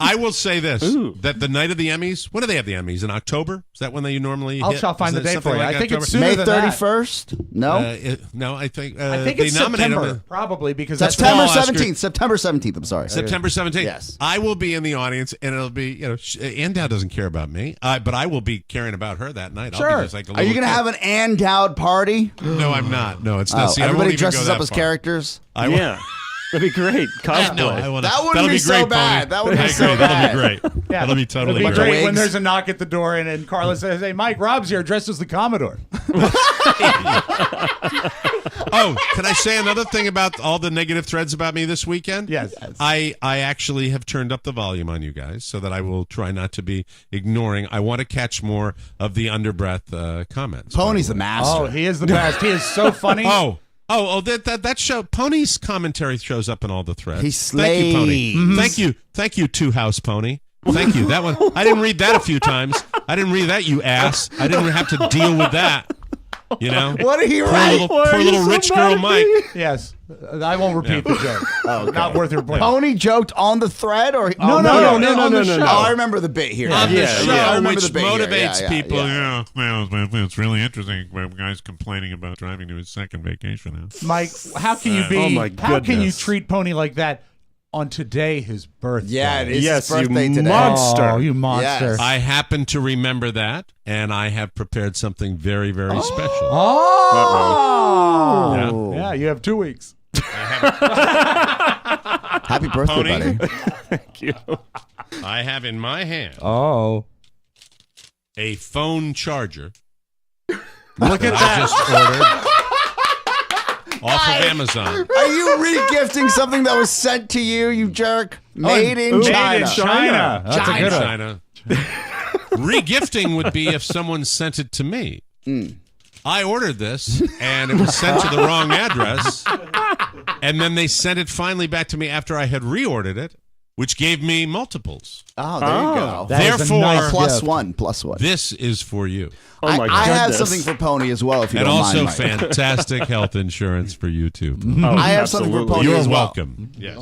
I will say this, that the night of the Emmys, when do they have the Emmys? In October? Is that when they normally I'll hit? find the date for you. I think it's sooner May than that. 31st? No? No, I think it's they nominate September, them. probably, because September Oscar. 17th. September 17th, I'm sorry. September 17th. Yes. I will be in the audience, and it'll be, Andow doesn't care about me, but I will be caring about her that night. Sure. I'll be just like a Are you going to have an Andowed party? No, I'm not. No, it's not. See, everybody dresses up as characters? Yeah. That'd be great. Cosplay. That wouldn't be so bad. That would be so bad. That'll be great. Yeah. That'll be totally It'd be great. great when there's a knock at the door and Carla says, "Hey, Mike, Rob's here, dressed as the Commodore." Oh, can I say another thing about all the negative threads about me this weekend? Yes. I actually have turned up the volume on you guys so that I will try not to be ignoring. I want to catch more of the underbreath comments. Pony's the master. Oh, he is the best. He is so funny. That show. Pony's commentary shows up in all the threads. He Thank you, Pony. slays. Thank you, Two House Pony. Thank you. That one. I didn't read that a few times. I didn't read that, you ass. I didn't have to deal with that. You know? What did he write? Poor little rich girl Mike. Yes. I won't repeat the joke. Okay. Not worth your point. Pony joked on the thread? Or No, on the show. no. Oh, I remember the bit here. On the show, I remember which the bit here. motivates people. Yeah. Well, it's really interesting. Guys complaining about driving to his second vacation house. Mike, how can you be? Oh my how can you goodness. treat Pony like that on today, his birthday? Yeah, it is Yes, his birthday you today. monster. Oh, you monster! Yes. I happen to remember that, and I have prepared something very, very special. Oh, yeah. You have 2 weeks. Happy birthday, Pony. buddy. Thank you. I have in my hand Oh, a phone charger. look at I that! just ordered off of Amazon. Are you re-gifting something that was sent to you, you jerk? Made in China. Made in China. That's a good one. China. Regifting would be if someone sent it to me. I ordered this, and it was sent to the wrong address, and then they sent it finally back to me after I had reordered it, which gave me multiples. Oh, there you go. That is a Therefore, nice Plus gift. one, plus one. this is for you. Oh my I have goodness. something for Pony as well, if you And don't also mind, Mike. fantastic health insurance for you, too. Oh, I have something for absolutely. Pony You're as well. welcome. Yes.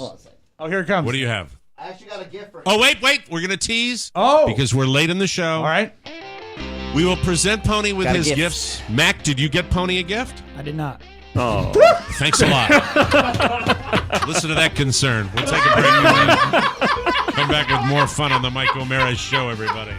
Oh, here it comes. What do you have? I actually got a gift for him. Oh, wait. We're going to tease. Oh. Because we're late in the show. All right. We will present Pony with Got a his gift. gifts. Mac, did you get Pony a gift? I did not. Oh. Thanks a lot. Listen to that concern. We'll take a break. And come back with more fun on the Mike O'Mara Show, everybody.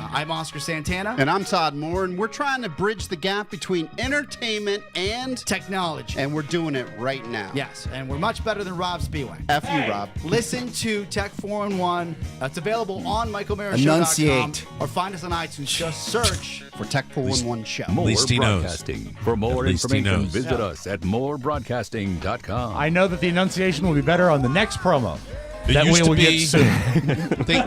I'm Oscar Santana. And I'm Todd Moore, and we're trying to bridge the gap between entertainment and technology. And we're doing it right now. Yes, and we're much better than Rob Spiewak. F you, Rob. Listen to Tech 4-in-1. It's available on MichaelMarashow.com Enunciate. or find us on iTunes. Just search for Tech 4-in-1 Show. More least he knows. broadcasting. For more At least he information, knows. visit us at morebroadcasting.com. I know that the enunciation will be better on the next promo. It that used we to will be- get soon.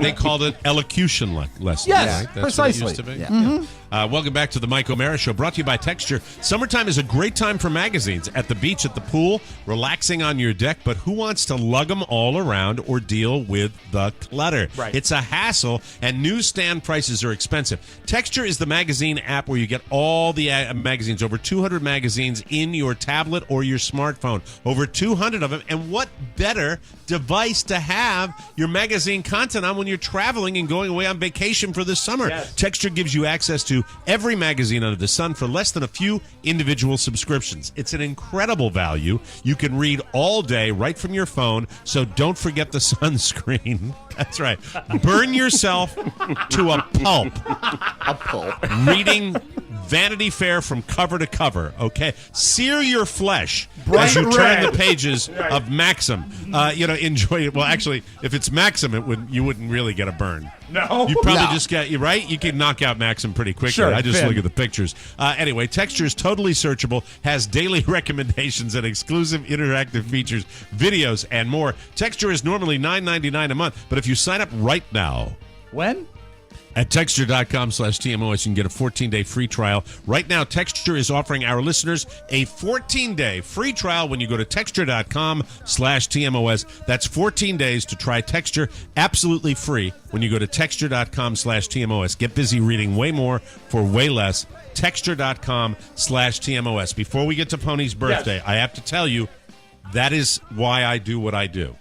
They called it elocution lessons. Yes, right? That's precisely. What it used to be. Yeah. Mhm. Welcome back to the Mike O'Mara Show, brought to you by Texture. Summertime is a great time for magazines. At the beach, at the pool, relaxing on your deck, but who wants to lug them all around or deal with the clutter? Right. It's a hassle, and newsstand prices are expensive. Texture is the magazine app where you get all the magazines, over 200 magazines in your tablet or your smartphone. Over 200 of them, and what better device to have your magazine content on when you're traveling and going away on vacation for the summer. Yes. Texture gives you access to every magazine under the sun for less than a few individual subscriptions. It's an incredible value. You can read all day right from your phone, so don't forget the sunscreen. That's right. Burn yourself to a pulp. A pulp. Reading Vanity Fair from cover to cover, okay? Sear your flesh Bright as you turn red. the pages of Maxim. Enjoy it. Well, actually, if it's Maxim, you wouldn't really get a burn. No. You probably No. just get, you right? You can knock out Maxim pretty quickly. Sure, I just Finn. look at the pictures. Anyway, Texture is totally searchable, has daily recommendations and exclusive interactive features, videos, and more. Texture is normally $9.99 a month, but if you sign up right now, When? at Texture.com/TMOS, you can get a 14-day free trial. Right now, Texture is offering our listeners a 14-day free trial when you go to Texture.com/TMOS. That's 14 days to try Texture absolutely free when you go to Texture.com/TMOS. Get busy reading way more for way less. Texture.com/TMOS. Before we get to Pony's birthday, I have to tell you, that is why I do what I do.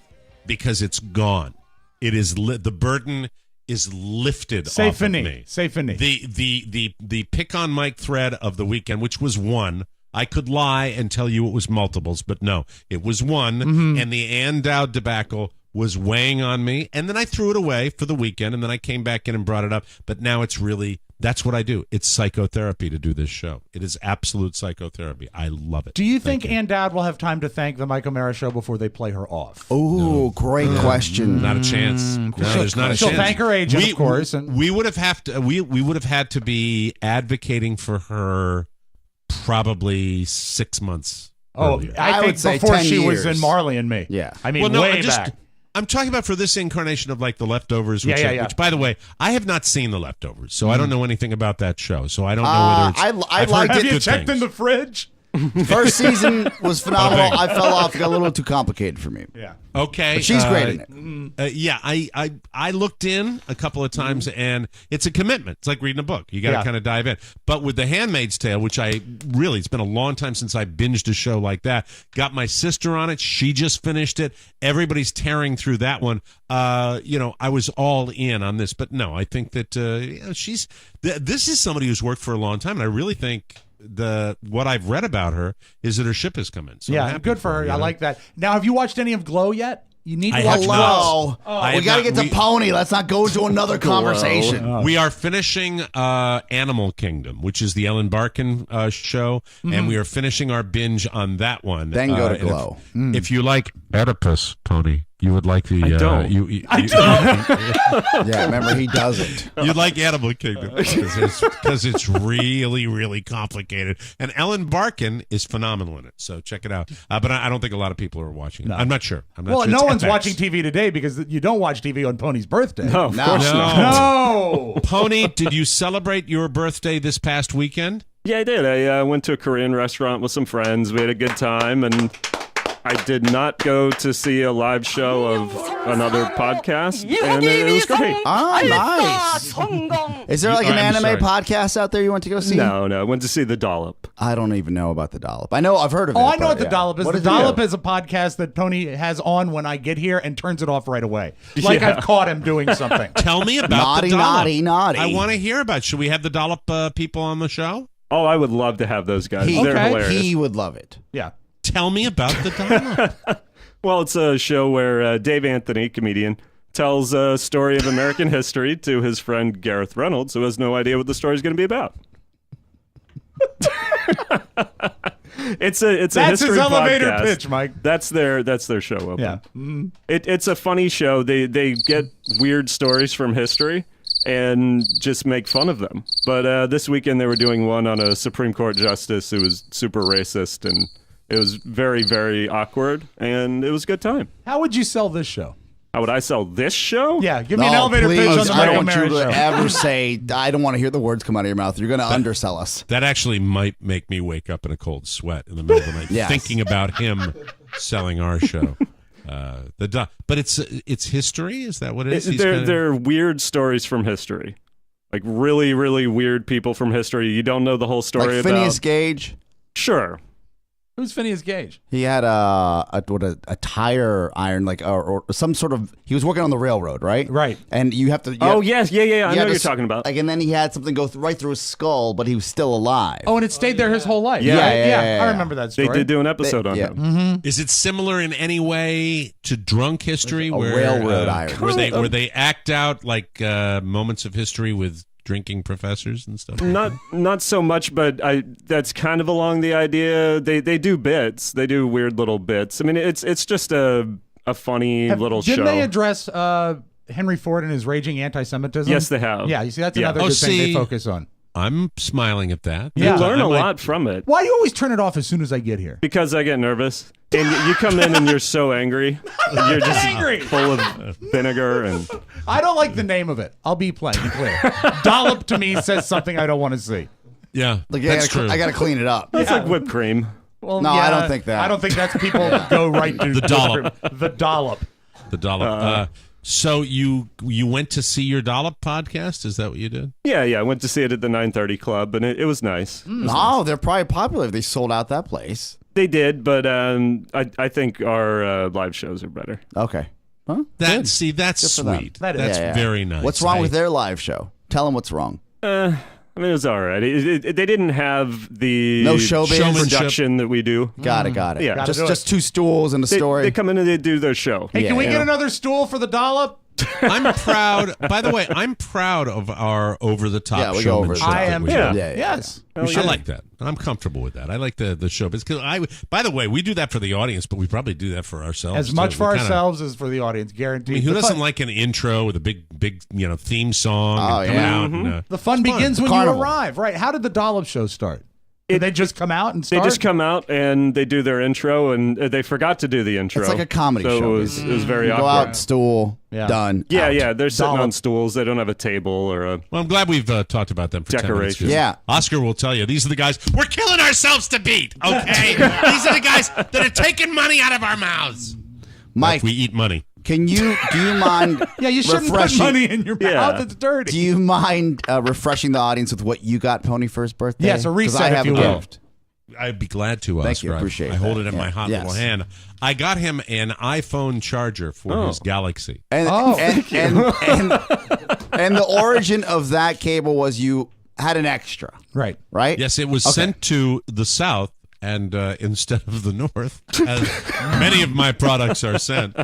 because it's gone. It is the burden is lifted C'est off fini. of me. C'est fini. The pick on Mike thread of the weekend, which was one. I could lie and tell you it was multiples, but no, it was one. And the Ann Dowd debacle was weighing on me. And then I threw it away for the weekend, and then I came back in and brought it up. But now it's really, that's what I do. It's psychotherapy to do this show. It is absolute psychotherapy. I love it. Do you think Ann Dowd will have time to thank the Mike O'Mara Show before they play her off? Oh, great question. Not a chance. No, there's not a chance. She'll thank her agent, of course. We would have we would have had to be advocating for her probably 6 months. Earlier. I think would say before 10 she years. was in Marley and Me. Yeah. I mean, way back. I'm talking about for this incarnation of like The Leftovers, which, which, by the way, I have not seen The Leftovers, so I don't know anything about that show. So I don't know whether it's. I liked it. Have you checked in the fridge? First season was phenomenal. I fell off. It got a little too complicated for me. Yeah. Okay. But she's great in it. Yeah, I looked in a couple of times, and it's a commitment. It's like reading a book. You got to kind of dive in. But with The Handmaid's Tale, which it's been a long time since I binged a show like that. Got my sister on it. She just finished it. Everybody's tearing through that one. I was all in on this. But no, I think that this is somebody who's worked for a long time, and I really think what I've read about her is that her ship has come in. So yeah, good for her. I like that. Now, have you watched any of Glow yet? You need to watch Glow. Oh. We got to get to Pony. Let's not go to another conversation. Oh. We are finishing Animal Kingdom, which is the Ellen Barkin show, and we are finishing our binge on that one. Then go to Glow. If you like Oedipus, Tony, you would like the. I don't. I don't. Yeah, remember, he doesn't. You'd like Animal Kingdom because it's really, really complicated. And Ellen Barkin is phenomenal in it, so check it out. But I don't think a lot of people are watching it. No. I'm not sure. Well, no one's watching TV today because you don't watch TV on Pony's birthday. No, of course not. No. Pony, did you celebrate your birthday this past weekend? Yeah, I did. I went to a Korean restaurant with some friends. We had a good time, and I did not go to see a live show of another podcast, and it was great. Oh, nice. Is there like an anime podcast out there you want to go see? No, I went to see The Dollop. I don't even know about The Dollop. I've heard of it. Oh, I know but, what The Dollop is. What The Dollop is a podcast that Tony has on when I get here and turns it off right away. Like I've caught him doing something. Tell me about naughty, The Dollop. naughty. I want to hear about it. Should we have The Dollop people on the show? Oh, I would love to have those guys. They're hilarious. He would love it. Yeah. Tell me about The Dollop. Well, it's a show where Dave Anthony, comedian, tells a story of American history to his friend Gareth Reynolds, who has no idea what the story's going to be about. It's a That's history his elevator podcast. pitch, Mike. That's their show open. Yeah. It's a funny show. They get weird stories from history and just make fun of them. But this weekend they were doing one on a Supreme Court justice who was super racist, and it was very, very awkward, and it was a good time. How would you sell this show? How would I sell this show? Yeah, give me an elevator pitch on the I Mike don't want O'Mara you to show. ever say, I don't want to hear the words come out of your mouth. You're going to undersell us. That actually might make me wake up in a cold sweat in the middle of the night Yes. thinking about him selling our show. But it's history. Is that what it is? They're weird stories from history, like really, really weird people from history. You don't know the whole story Like about. Phineas Gage. Sure. Who's Phineas Gage? He had a tire iron, like or some sort of. He was working on the railroad, right? Right. And you have to. Yes, yeah. I know what you're talking about. Like, and then he had something go right through his skull, but he was still alive. Oh, and it stayed there his whole life. Yeah. I remember that story. They did do an episode on him. Mm-hmm. Is it similar in any way to Drunk History, Like a railroad iron. where they act out like moments of history with drinking professors and stuff? Not so much, but that's kind of along the idea. They do bits. They do weird little bits. I mean, it's just a funny little show. Didn't they address Henry Ford and his raging anti-Semitism? Yes, they have. Yeah, you see, that's another good thing they focus on. I'm smiling at that. You learn a lot from it. Why do you always turn it off as soon as I get here? Because I get nervous. And you come in and you're so angry. You're just angry. full of vinegar and. I don't like the name of it. I'll be plain and clear. Dollop to me says something I don't want to see. Yeah, Like, that's true. I got to clean it up. It's like whipped cream. Well, No, I don't think that. I don't think that's people go right to The dollop. The dollop. The Dollop. So you went to see your Dollop podcast? Is that what you did? Yeah. I went to see it at the 9:30 Club, and it was nice. No, they're probably popular if they sold out that place. They did, but I think our live shows are better. Okay. Huh? That's sweet. That is. That's very nice. What's wrong with their live show? Tell them what's wrong. I mean, it was all right. They didn't have the showmanship production that we do. Got it. Yeah, just two stools and a story. They come in and they do their show. Hey, can we get another stool for the dollop? I'm proud. By the way, I'm proud of our over-the-top we go over showmanship. I am. Yes. I like that. I'm comfortable with that. I like the showbiz. By the way, we do that for the audience, but we probably do that for ourselves as much too. for ourselves as for the audience, guaranteed. I mean, who doesn't like an intro with a big theme song and come out? And, the fun begins when you arrive, right? How did the dollop show start? Did they just come out and start? They just come out and they do their intro, and they forgot to do the intro. It's like a comedy show. It was very awkward. Go out, stool, done. Yeah. They're sitting on stools. They don't have a table or a. Well, I'm glad we've talked about them for 10 minutes. Decoration. Yeah. Oscar will tell you, these are the guys we're killing ourselves to beat, okay? These are the guys that are taking money out of our mouths. Mike, we eat money. Do you mind you shouldn't put money in your mouth. It's dirty. Do you mind refreshing the audience with what you got Pony for his birthday? Yes, a reset, I have if you a will. gift. I'd be glad to, Oscar. Thank you. Appreciate I hold that. it in my hot Yes. little hand. I got him an iPhone charger for his Galaxy. And the origin of that cable was you had an extra. Right. Yes, it was sent to the South and instead of the North, as many of my products are sent.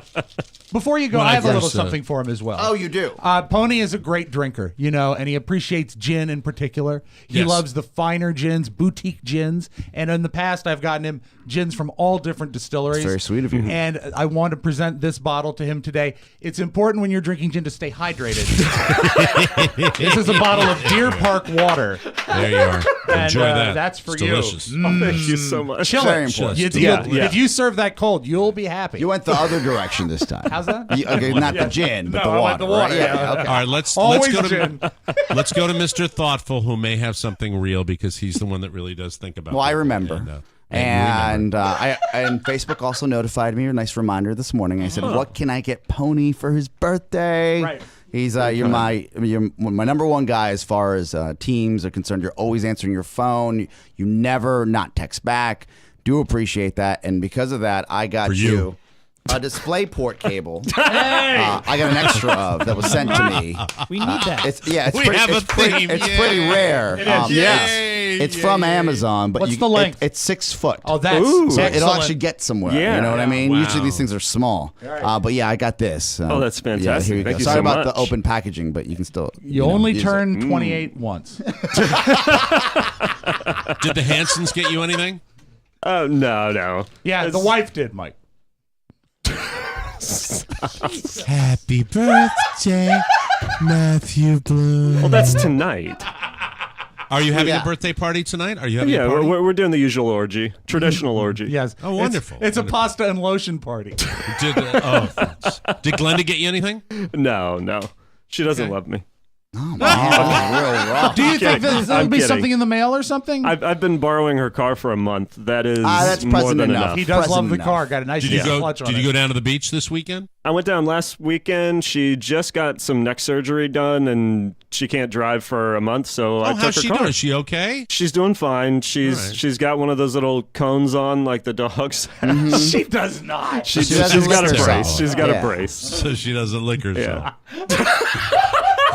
Before you go, When I I have a little first, something for him as well. Oh, you do? Pony is a great drinker, and he appreciates gin in particular. He Yes. loves the finer gins, boutique gins. And in the past, I've gotten him gins from all different distilleries. That's very sweet of you. And I want to present this bottle to him today. It's important when you're drinking gin to stay hydrated. This is a bottle of Deer Park water. There you are. And, Enjoy that. That's for It's you. delicious. Thank you so much. Chill Very it. important. If you serve that cold, you'll be happy. You went the other direction this time. How's that? Okay, not the gin, but No, the I water. went the water, right? yeah. Okay. All right, let's go Always to gin. let's go to Mr. Thoughtful, who may have something real because he's the one that really does think about. Well, I it. remember. And And Facebook also notified me, a nice reminder this morning. I said, what can I get Pony for his birthday? Right. He's you're my number one guy as far as teams are concerned. You're always answering your phone. You never not text back. Do appreciate that. And because of that, I got For you. a display port cable. I got an extra of that was sent to me. We need that. It's We have a theme. It's pretty rare. It is. Yes. Yay, It's from yay. Amazon, but What's the length? It's 6 foot. Oh, that's So excellent. it'll actually get somewhere. Yeah. You know what I mean? Wow. Usually these things are small. Right. But yeah, I got this. Oh, that's Yeah, fantastic. here you Thank go. you Sorry so about the much. open packaging, but you can still. You only use turn it. 28 once. Did the Hansons get you anything? Oh, no. Yeah, the wife did, Mike. Happy birthday, Matthew Bloom. Well, that's tonight. Are you having Yeah. a birthday party tonight? Are you having Yeah, a party? we're doing the usual orgy, traditional orgy. Yes. Oh, wonderful. It's a Wonderful. pasta and lotion party. Did Glenda get you anything? No. She doesn't love me. Oh, man, that was real rough. Do you think kidding. there'll I'm be kidding. something in the mail or something? I've been borrowing her car for a month. That is that's more present than enough. enough. He does Present love the enough. car. Got a nice Did you clutch on Did it. you go down to the beach this weekend? I went down last weekend. She just got some neck surgery done, and she can't drive for a month. So I took how's her she car. doing? Is she okay? She's doing fine. She's All right. she's got one of those little cones on, like the dogs. She does not. She doesn't She's got lick a herself. brace. She's got Yeah. a brace. So she doesn't lick herself. Yeah.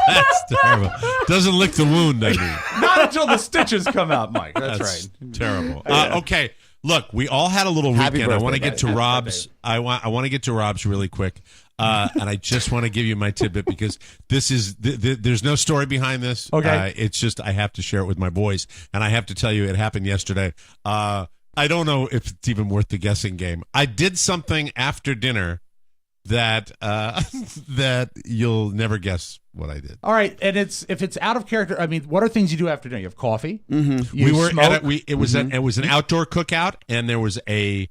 That's terrible. Doesn't lick the wound, I mean. Not until the stitches come out, Mike. That's right. Terrible. Okay, look, we all had a little Happy weekend. I birthday, want to get to buddy. Rob's. I want to get to Rob's really quick, and I just want to give you my tidbit because this is there's no story behind this. Okay. It's just I have to share it with my boys, and I have to tell you it happened yesterday. I don't know if it's even worth the guessing game. I did something after dinner that that you'll never guess what I did. All right, and if it's out of character, I mean, what are things you do after dinner? You have coffee. Mm-hmm. You We were smoke? at it was an outdoor cookout, and there was a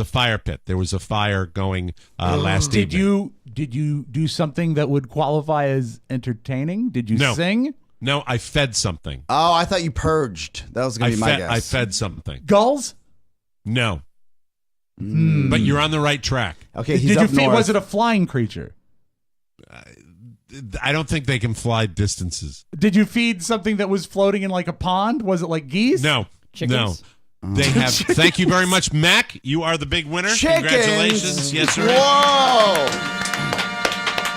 fire pit. There was a fire going last evening. Did you do something that would qualify as entertaining? Did you No. sing? No, I fed something. Oh, I thought you purged. That was going to be my guess. I fed something. Gulls? No. But you're on the right track. Okay, he's Did you up feed? north. Was it a flying creature? I don't think they can fly distances. Did you feed something that was floating in like a pond? Was it like geese? No. Chickens? No. They have. Thank you very much, Mac. You are the big winner. Chickens? Congratulations. Yes, sir. Whoa!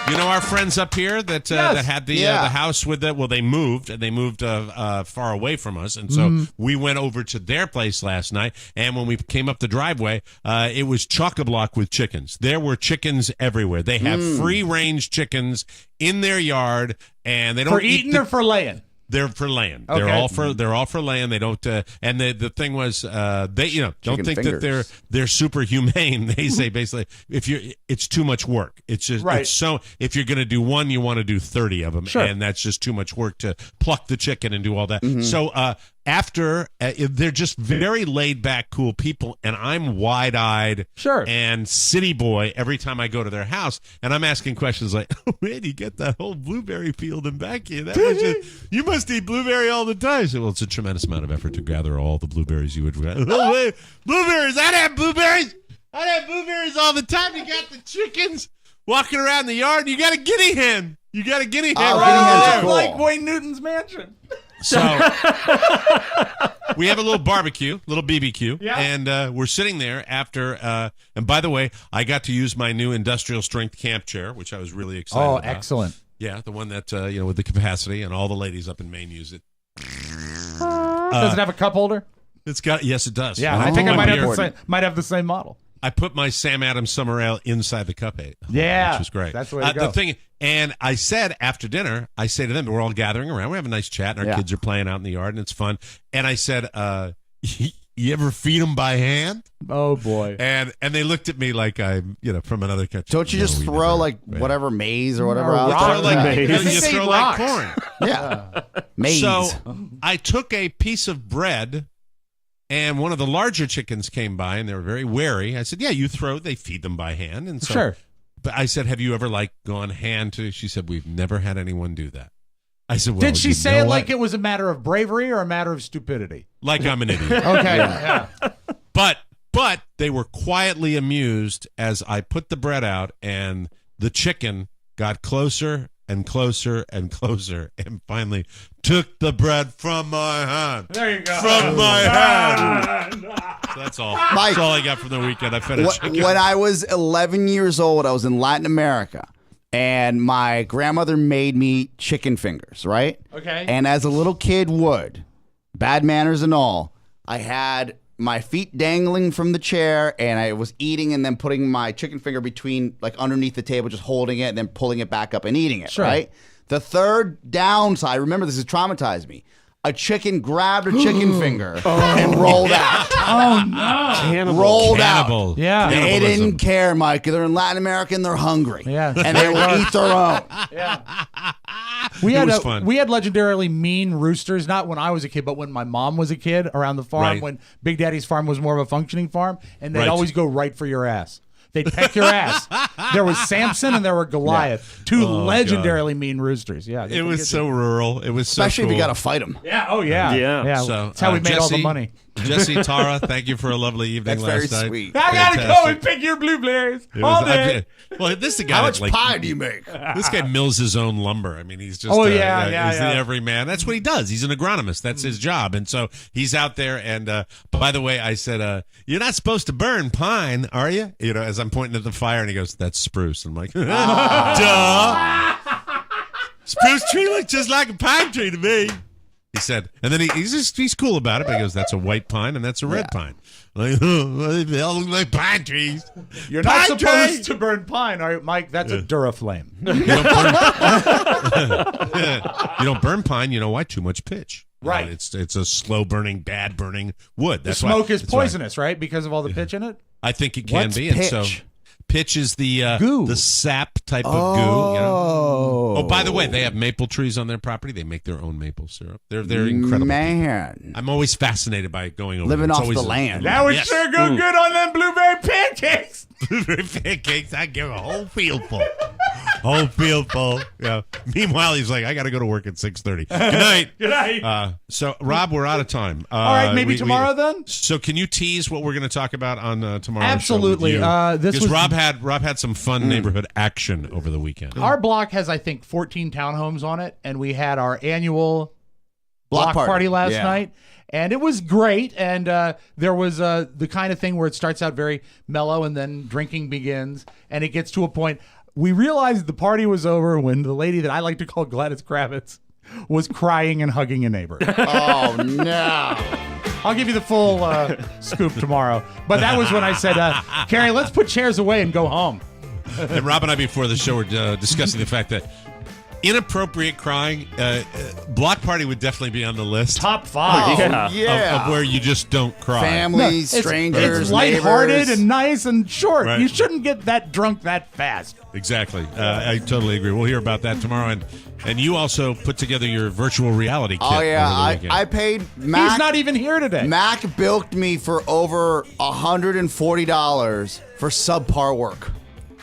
You know our friends up here that had the house with the they moved and they moved far away from us, and so we went over to their place last night. And when we came up the driveway, it was chock-a-block with chickens. There were chickens everywhere. They have free-range chickens in their yard, and they don't for eating or for laying. They're for laying. Okay. They're all for laying. They don't. And the thing was, they don't Chicken think fingers. that they're super humane. They say basically, it's too much work. It's just it's so if you're going to do one, you want to do 30 of them, and that's just too much work to pluck the chicken and do all that. So after they're just very laid back, cool people, and I'm wide eyed, and city boy every time I go to their house, and I'm asking questions like, "Oh, where do you get that whole blueberry field in back here? That was just, you must eat blueberry all the time." I said, "Well, it's a tremendous amount of effort to gather all the blueberries you would." Blueberries! I'd have blueberries. I'd have blueberries all the time. You got the chickens walking around the yard, and you got a guinea hen. You got a guinea hen right there. Like Wayne Newton's mansion. So we have a little barbecue, little BBQ, and we're sitting there after. And by the way, I got to use my new industrial strength camp chair, which I was really excited about. Oh, excellent! Yeah, the one that with the capacity, and all the ladies up in Maine use it. Does it have a cup holder? It's got yes, it does. Yeah, I think I might have the same model. I put my Sam Adams Summer Ale inside the cup which was great. That's the way to go. The thing, and I said after dinner, I say to them, we're all gathering around, we have a nice chat, and our kids are playing out in the yard, and it's fun. And I said, "You ever feed them by hand?" Oh boy! And they looked at me like I'm from another country. Don't you just throw whatever maize or whatever else? Throw you throw like corn. Yeah, maize. So I took a piece of bread. And one of the larger chickens came by, and they were very wary. I said, "Yeah, they feed them by hand." And so, sure. But I said, "Have you ever gone hand to?" She said, "We've never had anyone do that." I said, "Well, did she say it like it was a matter of bravery or a matter of stupidity?" Like I'm an idiot. Okay. Yeah. But they were quietly amused as I put the bread out, and the chicken got closer and closer and closer, and finally took the bread from my hand. There you go. From my hand. So that's all. Mike, that's all I got from the weekend. I fed a chicken. When I was 11 years old, I was in Latin America, and my grandmother made me chicken fingers, right? Okay. And as a little kid would, bad manners and all, I had my feet dangling from the chair, and I was eating and then putting my chicken finger between, underneath the table, just holding it and then pulling it back up and eating it, right? The third downside, remember, this has traumatized me. A chicken grabbed a chicken finger and rolled out. Oh, no. Rolled out. Yeah. They didn't care, Mike. They're in Latin America and they're hungry. Yeah. And they will eat their own. Yeah. It was fun. We had legendarily mean roosters, not when I was a kid, but when my mom was a kid around the farm, when Big Daddy's farm was more of a functioning farm, and they'd always go right for your ass. They'd peck your ass. There was Samson and there were Goliath, two legendarily mean roosters. Yeah, it was so rural. It was so especially cool. if you got to fight them. Yeah. Oh yeah. Yeah. So that's how we made all the money. Jesse, Tara, thank you for a lovely evening That's last very night. sweet. I gotta go and pick your blueberries all day. Well, this is the guy. How much pie do you make? This guy mills his own lumber. I mean, he's just he's the everyman. That's what he does. He's an agronomist. That's his job. And so he's out there. And by the way, I said, "You're not supposed to burn pine, are you?" As I'm pointing at the fire, and he goes, "That's spruce." I'm like, "Duh." Spruce tree looks just like a pine tree to me. He said, and then he's cool about it. But he goes, "That's a white pine and that's a red pine." Like, they all look like pine trees. You're not supposed to burn pine, are you, Mike? That's a Duraflame. You don't burn pine. You know why? Too much pitch. Right. It's a slow burning, bad burning wood. The smoke is poisonous, right? Because of all the pitch in it. I think it can be. Pitch? And so pitch is the goo, the sap type of goo. Oh, by the way, they have maple trees on their property. They make their own maple syrup. They're incredible. Man, I'm always fascinated by going over living there. off the land. That would sure go good on them blueberry pancakes. Blueberry pancakes, I give a whole field full. Whole field full. Yeah. Meanwhile, he's like, I got to go to work at 6:30. Good night. Good night. So, Rob, we're out of time. All right, maybe tomorrow then. So, can you tease what we're going to talk about on tomorrow's Absolutely. show? Absolutely. Because Rob had some fun neighborhood action over the weekend. Our block has, I think, 14 townhomes on it, and we had our annual block party last night. And it was great, and there was the kind of thing where it starts out very mellow, and then drinking begins, and it gets to a point. We realized the party was over when the lady that I like to call Gladys Kravitz was crying and hugging a neighbor. Oh, no. I'll give you the full scoop tomorrow. But that was when I said, Carrie, let's put chairs away and go home. And Rob and I, before the show, were discussing the fact that inappropriate crying, block party would definitely be on the list. Top 5. Of where you just don't cry. Families, strangers, it's lighthearted neighbors. and nice and short. Right. You shouldn't get that drunk that fast. Exactly. I totally agree. We'll hear about that tomorrow. And you also put together your virtual reality kit. Oh, yeah. over the weekend. I paid Mac. He's not even here today. Mac bilked me for over $140 for subpar work.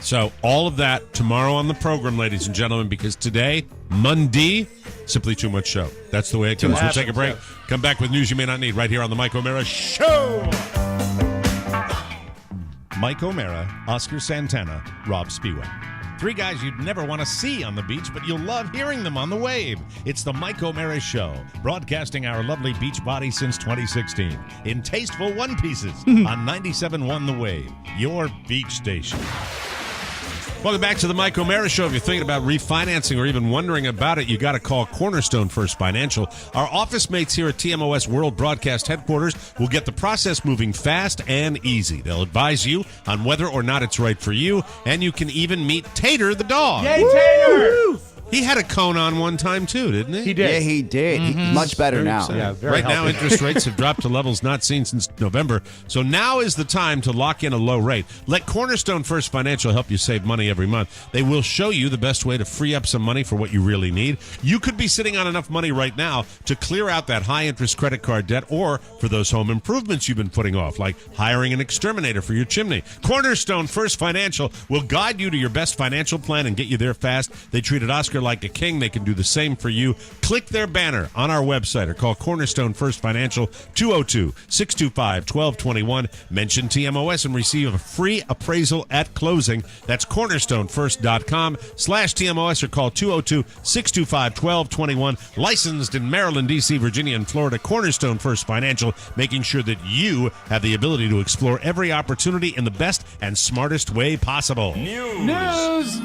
So all of that tomorrow on the program, ladies and gentlemen, because today, Monday, simply too much show. That's the way it goes. We'll take a break. Come back with news you may not need right here on the Mike O'Mara Show. Mike O'Mara, Oscar Santana, Rob Spiewak. 3 guys you'd never want to see on the beach, but you'll love hearing them on the wave. It's the Mike O'Mara Show, broadcasting our lovely beach body since 2016 in tasteful one pieces on 97.1 The Wave, your beach station. Welcome back to the Mike O'Mara Show. If you're thinking about refinancing or even wondering about it, you got to call Cornerstone First Financial. Our office mates here at TMOS World Broadcast Headquarters will get the process moving fast and easy. They'll advise you on whether or not it's right for you, and you can even meet Tater the dog. Yay, Tater! He had a cone on one time, too, didn't he? He did. Yeah, he did. He's much better Very now. exciting. Yeah, very right now, healthy. interest rates have dropped to levels not seen since November. So now is the time to lock in a low rate. Let Cornerstone First Financial help you save money every month. They will show you the best way to free up some money for what you really need. You could be sitting on enough money right now to clear out that high-interest credit card debt or for those home improvements you've been putting off, like hiring an exterminator for your chimney. Cornerstone First Financial will guide you to your best financial plan and get you there fast. They treated Oscar like a king. They can do the same for you. Click their banner on our website or call Cornerstone First Financial 202-625-1221. Mention TMOS and receive a free appraisal at closing. That's cornerstonefirst.com/TMOS or call 202-625-1221. Licensed in Maryland, D.C., Virginia, and Florida. Cornerstone First Financial, making sure that you have the ability to explore every opportunity in the best and smartest way possible. News!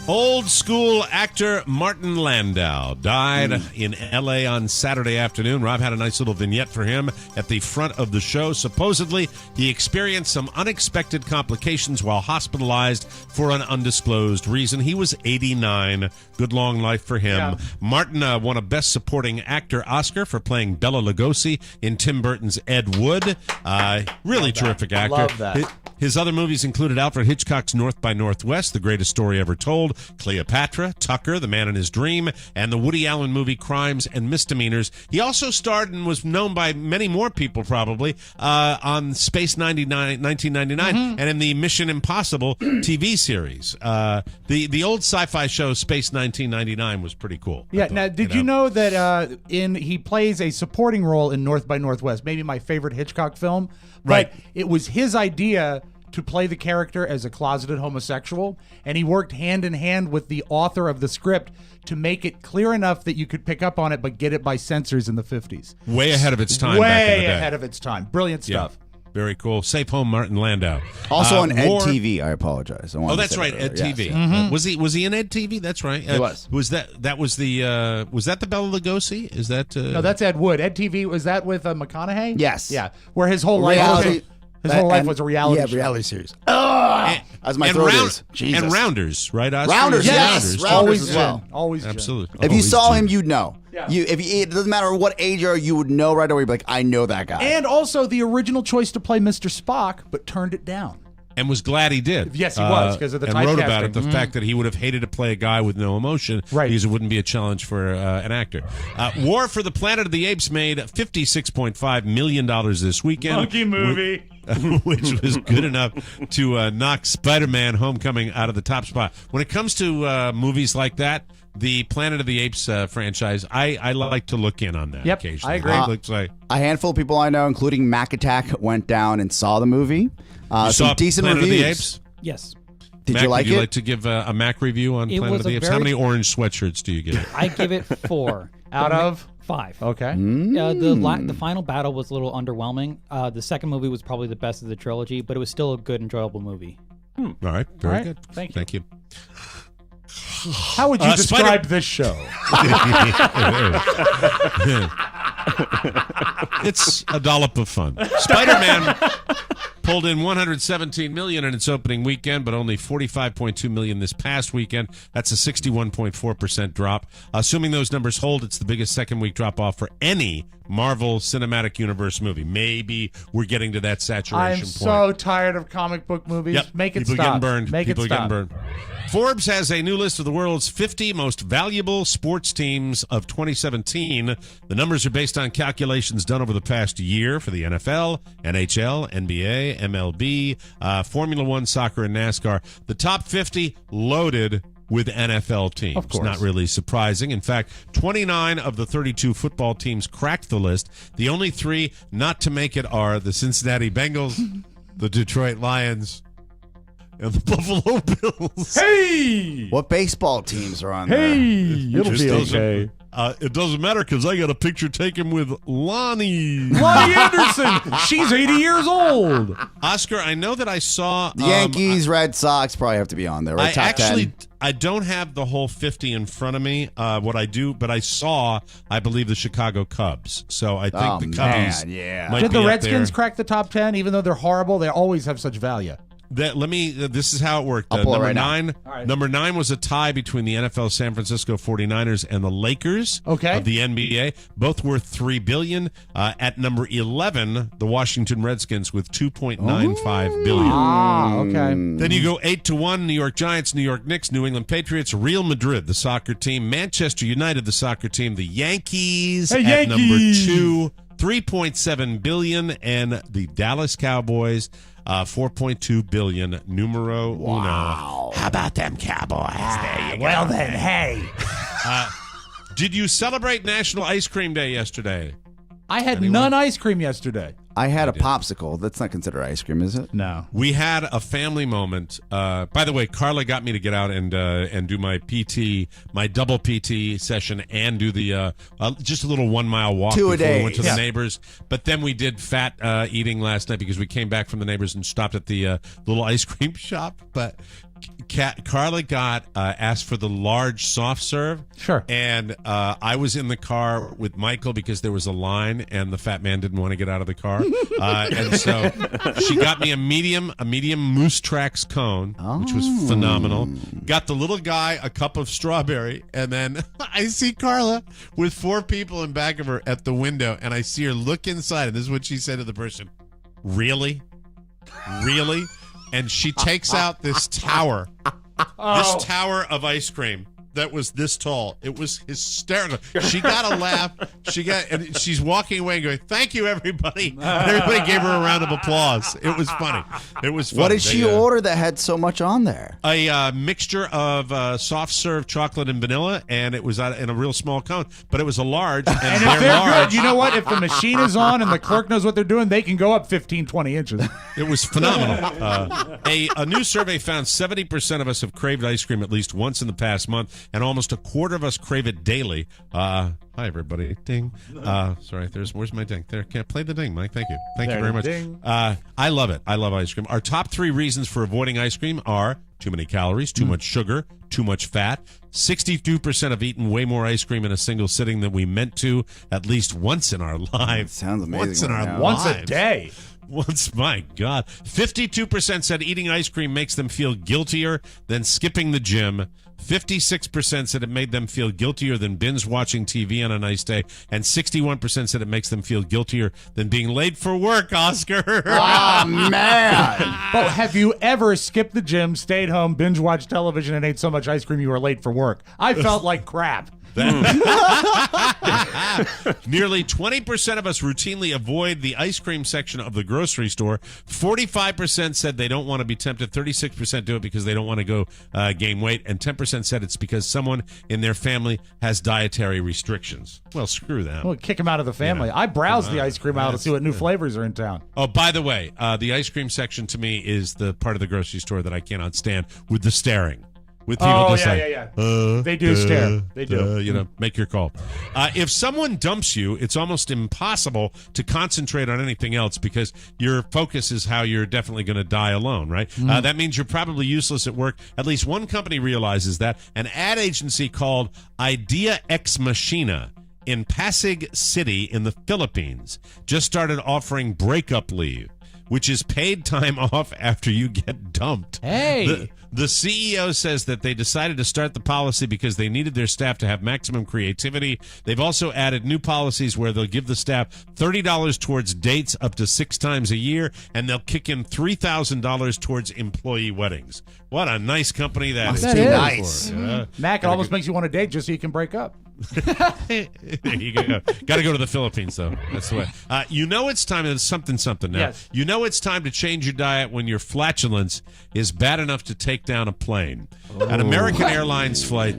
Old school actor Martin Landau died in L.A. on Saturday afternoon. Rob had a nice little vignette for him at the front of the show. Supposedly, he experienced some unexpected complications while hospitalized for an undisclosed reason. He was 89. Good long life for him. Yeah. Martin won a Best Supporting Actor Oscar for playing Bela Lugosi in Tim Burton's Ed Wood. Really terrific actor. Love that. His other movies included Alfred Hitchcock's North by Northwest, The Greatest Story Ever Told, Cleopatra, Tucker, The Man in His Dream, and the Woody Allen movie Crimes and Misdemeanors. He also starred and was known by many more people probably on Space 1999 and in the Mission Impossible TV series. The old sci-fi show Space 1999 was pretty cool. Yeah. Now, did you know that he plays a supporting role in North by Northwest, maybe my favorite Hitchcock film? Right. But it was his idea to play the character as a closeted homosexual, and he worked hand in hand with the author of the script to make it clear enough that you could pick up on it, but get it by censors in the 50s. Way ahead of its time. Way back in the day. ahead of its time. Brilliant stuff. Yeah. Very cool. Safe home, Martin Landau. Also on Ed TV. I apologize. That's right, Ed TV. Mm-hmm. Was he in Ed TV? That's right. He was. Was that the Bela Lugosi? Is that? No, that's Ed Wood. Ed TV, was that with McConaughey? Yes. Yeah. Where his whole life was a reality show. reality series. As my throat is. Jesus. And Rounders, right? Oscar? Rounders, yes. Rounders as well. Always absolutely. If you saw him, you'd know. Yeah. It doesn't matter what age you are, you would know right away. You'd be like, I know that guy. And also the original choice to play Mr. Spock, but turned it down. And was glad he did. Yes, he was, because of the and wrote about typecasting. it, the fact that he would have hated to play a guy with no emotion, right, because it wouldn't be a challenge for an actor. War for the Planet of the Apes made $56.5 million this weekend. Monkey movie. Which was good enough to knock Spider-Man Homecoming out of the top spot. When it comes to movies like that, the Planet of the Apes franchise, I like to look in on that occasionally. I agree. It looks like a handful of people I know, including Mac Attack, went down and saw the movie. You saw decent Planet reviews. of the Apes? Yes. Did Mac, you like would you it? like to give a Mac review on Planet of the Apes? How many orange sweatshirts do you give it? I give it 4 out of 5. Okay. The final battle was a little underwhelming. The second movie was probably the best of the trilogy, but it was still a good, enjoyable movie. All right. Very good. Thank you. How would you describe this show? It's a dollop of fun. Spider-Man pulled in $117 million in its opening weekend, but only $45.2 million this past weekend. That's a 61.4% drop. Assuming those numbers hold, it's the biggest second-week drop-off for any Marvel Cinematic Universe movie. Maybe we're getting to that saturation I'm point. so tired of comic book movies. Yep. Make it People stop. Getting burned. Make People it stop. Getting burned. Forbes has a new list of the world's 50 most valuable sports teams of 2017. The numbers are based on calculations done over the past year for the NFL, NHL, NBA, MLB, Formula One, soccer, and NASCAR. The top 50 loaded with NFL teams. Of course. Not really surprising. In fact, 29 of the 32 football teams cracked the list. The only 3 not to make it are the Cincinnati Bengals, the Detroit Lions, and the Buffalo Bills. Hey! What baseball teams are on there? Hey! It'll be okay. It doesn't matter because I got a picture taken with Lonnie. Lonnie Anderson. She's 80 years old. Oscar, I know that I saw The Yankees, Red Sox probably have to be on there, right? Top 10. I don't have the whole 50 in front of me. What I do, but I saw, I believe, the Chicago Cubs. So I think the Cubs. Might Did be the up Redskins there. crack the top 10? Even though they're horrible, they always have such value. This is how it worked. I'll pull it Number right now. 9. Right. Number 9 was a tie between the NFL San Francisco 49ers and the Lakers of the NBA. Both worth $3 billion. At number 11, the Washington Redskins with $2.95 billion. Ah, okay. Then you go 8-1, New York Giants, New York Knicks, New England Patriots, Real Madrid, the soccer team, Manchester United, the soccer team, the Yankees Hey, at number Yankees! 2, $3.7 billion, and the Dallas Cowboys, $4.2 billion, numero uno. How about them Cowboys? There you go. Well then, hey. Did you celebrate National Ice Cream Day yesterday? I had none ice cream yesterday. I had a popsicle. That's not considered ice cream, is it? No. We had a family moment. By the way, Carla got me to get out and do my PT, my double PT session, and do the just a little 1 mile walk 2 a before day. we went to the neighbors. But then we did fat eating last night because we came back from the neighbors and stopped at the little ice cream shop. But Carla got asked for the large soft serve. Sure. And I was in the car with Michael because there was a line and the fat man didn't want to get out of the car. And so she got me a medium Moose Tracks cone, which was phenomenal. Got the little guy a cup of strawberry, and then I see Carla with 4 people in back of her at the window, and I see her look inside, and this is what she said to the person: "Really? Really?" And she takes out this tower of ice cream that was this tall. It was hysterical. She got a laugh. And she's walking away and going, "Thank you, everybody." And everybody gave her a round of applause. It was funny. It was funny. What did she order that had so much on there? A mixture of soft serve chocolate and vanilla, and it was in a real small cone, but it was a large. And if they're good, you know what? If the machine is on and the clerk knows what they're doing, they can go up 15, 20 inches. It was phenomenal. A new survey found 70% of us have craved ice cream at least once in the past month, and almost a quarter of us crave it daily. Hi, everybody. Ding. Sorry, where's my ding? There, can't play the ding, Mike. Thank you. Thank you very much. Ding. I love it. I love ice cream. Our top 3 reasons for avoiding ice cream are too many calories, too much sugar, too much fat. 62% have eaten way more ice cream in a single sitting than we meant to at least once in our lives. Sounds amazing. Once in our Once lives. a day. Once, my God. 52% said eating ice cream makes them feel guiltier than skipping the gym. 56% said it made them feel guiltier than binge watching TV on a nice day. And 61% said it makes them feel guiltier than being late for work, Oscar. Oh, man. But have you ever skipped the gym, stayed home, binge watched television, and ate so much ice cream you were late for work? I felt like crap. Nearly 20% of us routinely avoid the ice cream section of the grocery store. 45% said they don't want to be tempted. 36% do it because they don't want to go gain weight. And 10% said it's because someone in their family has dietary restrictions. Well, screw them. Well, kick them out of the family. I browse the ice cream aisle to see what new flavors are in town. Oh, by the way, the ice cream section to me is the part of the grocery store that I cannot stand with the staring. with people just They do stare. They do. Make your call. If someone dumps you, it's almost impossible to concentrate on anything else because your focus is how you're definitely going to die alone, right? That means you're probably useless at work. At least one company realizes that. An ad agency called Idea Ex Machina in Pasig City in the Philippines just started offering breakup leave, which is paid time off after you get dumped. Hey! The CEO says that they decided to start the policy because they needed their staff to have maximum creativity. They've also added new policies where they'll give the staff $30 towards dates up to 6 times a year, and they'll kick in $3,000 towards employee weddings. What a nice company that is. That is. Nice. Mac, it almost makes you want to date just so you can break up. There you go. Got to go to the Philippines, though. That's the way. It's time. It's something now. Yes. It's time to change your diet when your flatulence is bad enough to take down a plane. An American Airlines flight.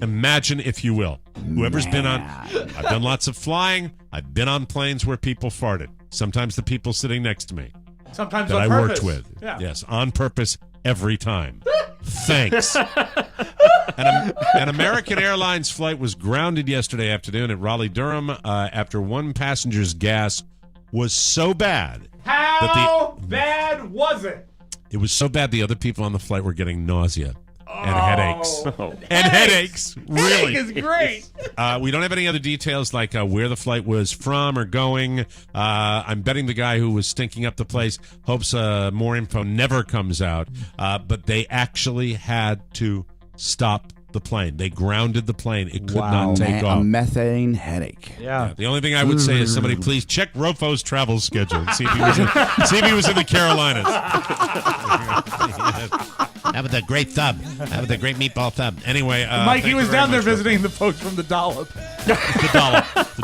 Imagine, if you will. Whoever's been on. I've done lots of flying. I've been on planes where people farted. Sometimes the people sitting next to me. Sometimes that on I purpose. worked with. Yeah. Yes, on purpose every time. Thanks. An American Airlines flight was grounded yesterday afternoon at Raleigh-Durham after one passenger's gas was so bad. How bad was it? It was so bad the other people on the flight were getting nausea and headaches. And headaches. Really. Headache is great. We don't have any other details like where the flight was from or going. I'm betting the guy who was stinking up the place hopes more info never comes out. But they actually had to stop the plane. They grounded the plane. It could not take off. A methane headache. Yeah. The only thing I would say is somebody please check Rofo's travel schedule and see if he was in the Carolinas. How about the great thumb? How about the great meatball thumb? Anyway, Mike, he was down there visiting the folks from the Dollop. the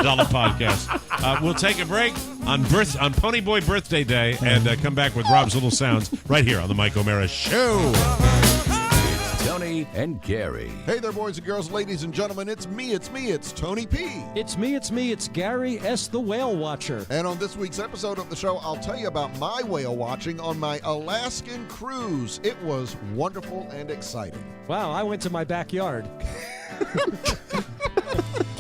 Dollop podcast. We'll take a break on Ponyboy Birthday Day and come back with Rob's Little Sounds right here on the Mike O'Mara Show. Tony and Gary. Hey there, boys and girls, ladies and gentlemen. It's me, it's Tony P. It's me, it's Gary S. the Whale Watcher. And on this week's episode of the show, I'll tell you about my whale watching on my Alaskan cruise. It was wonderful and exciting. Wow, I went to my backyard.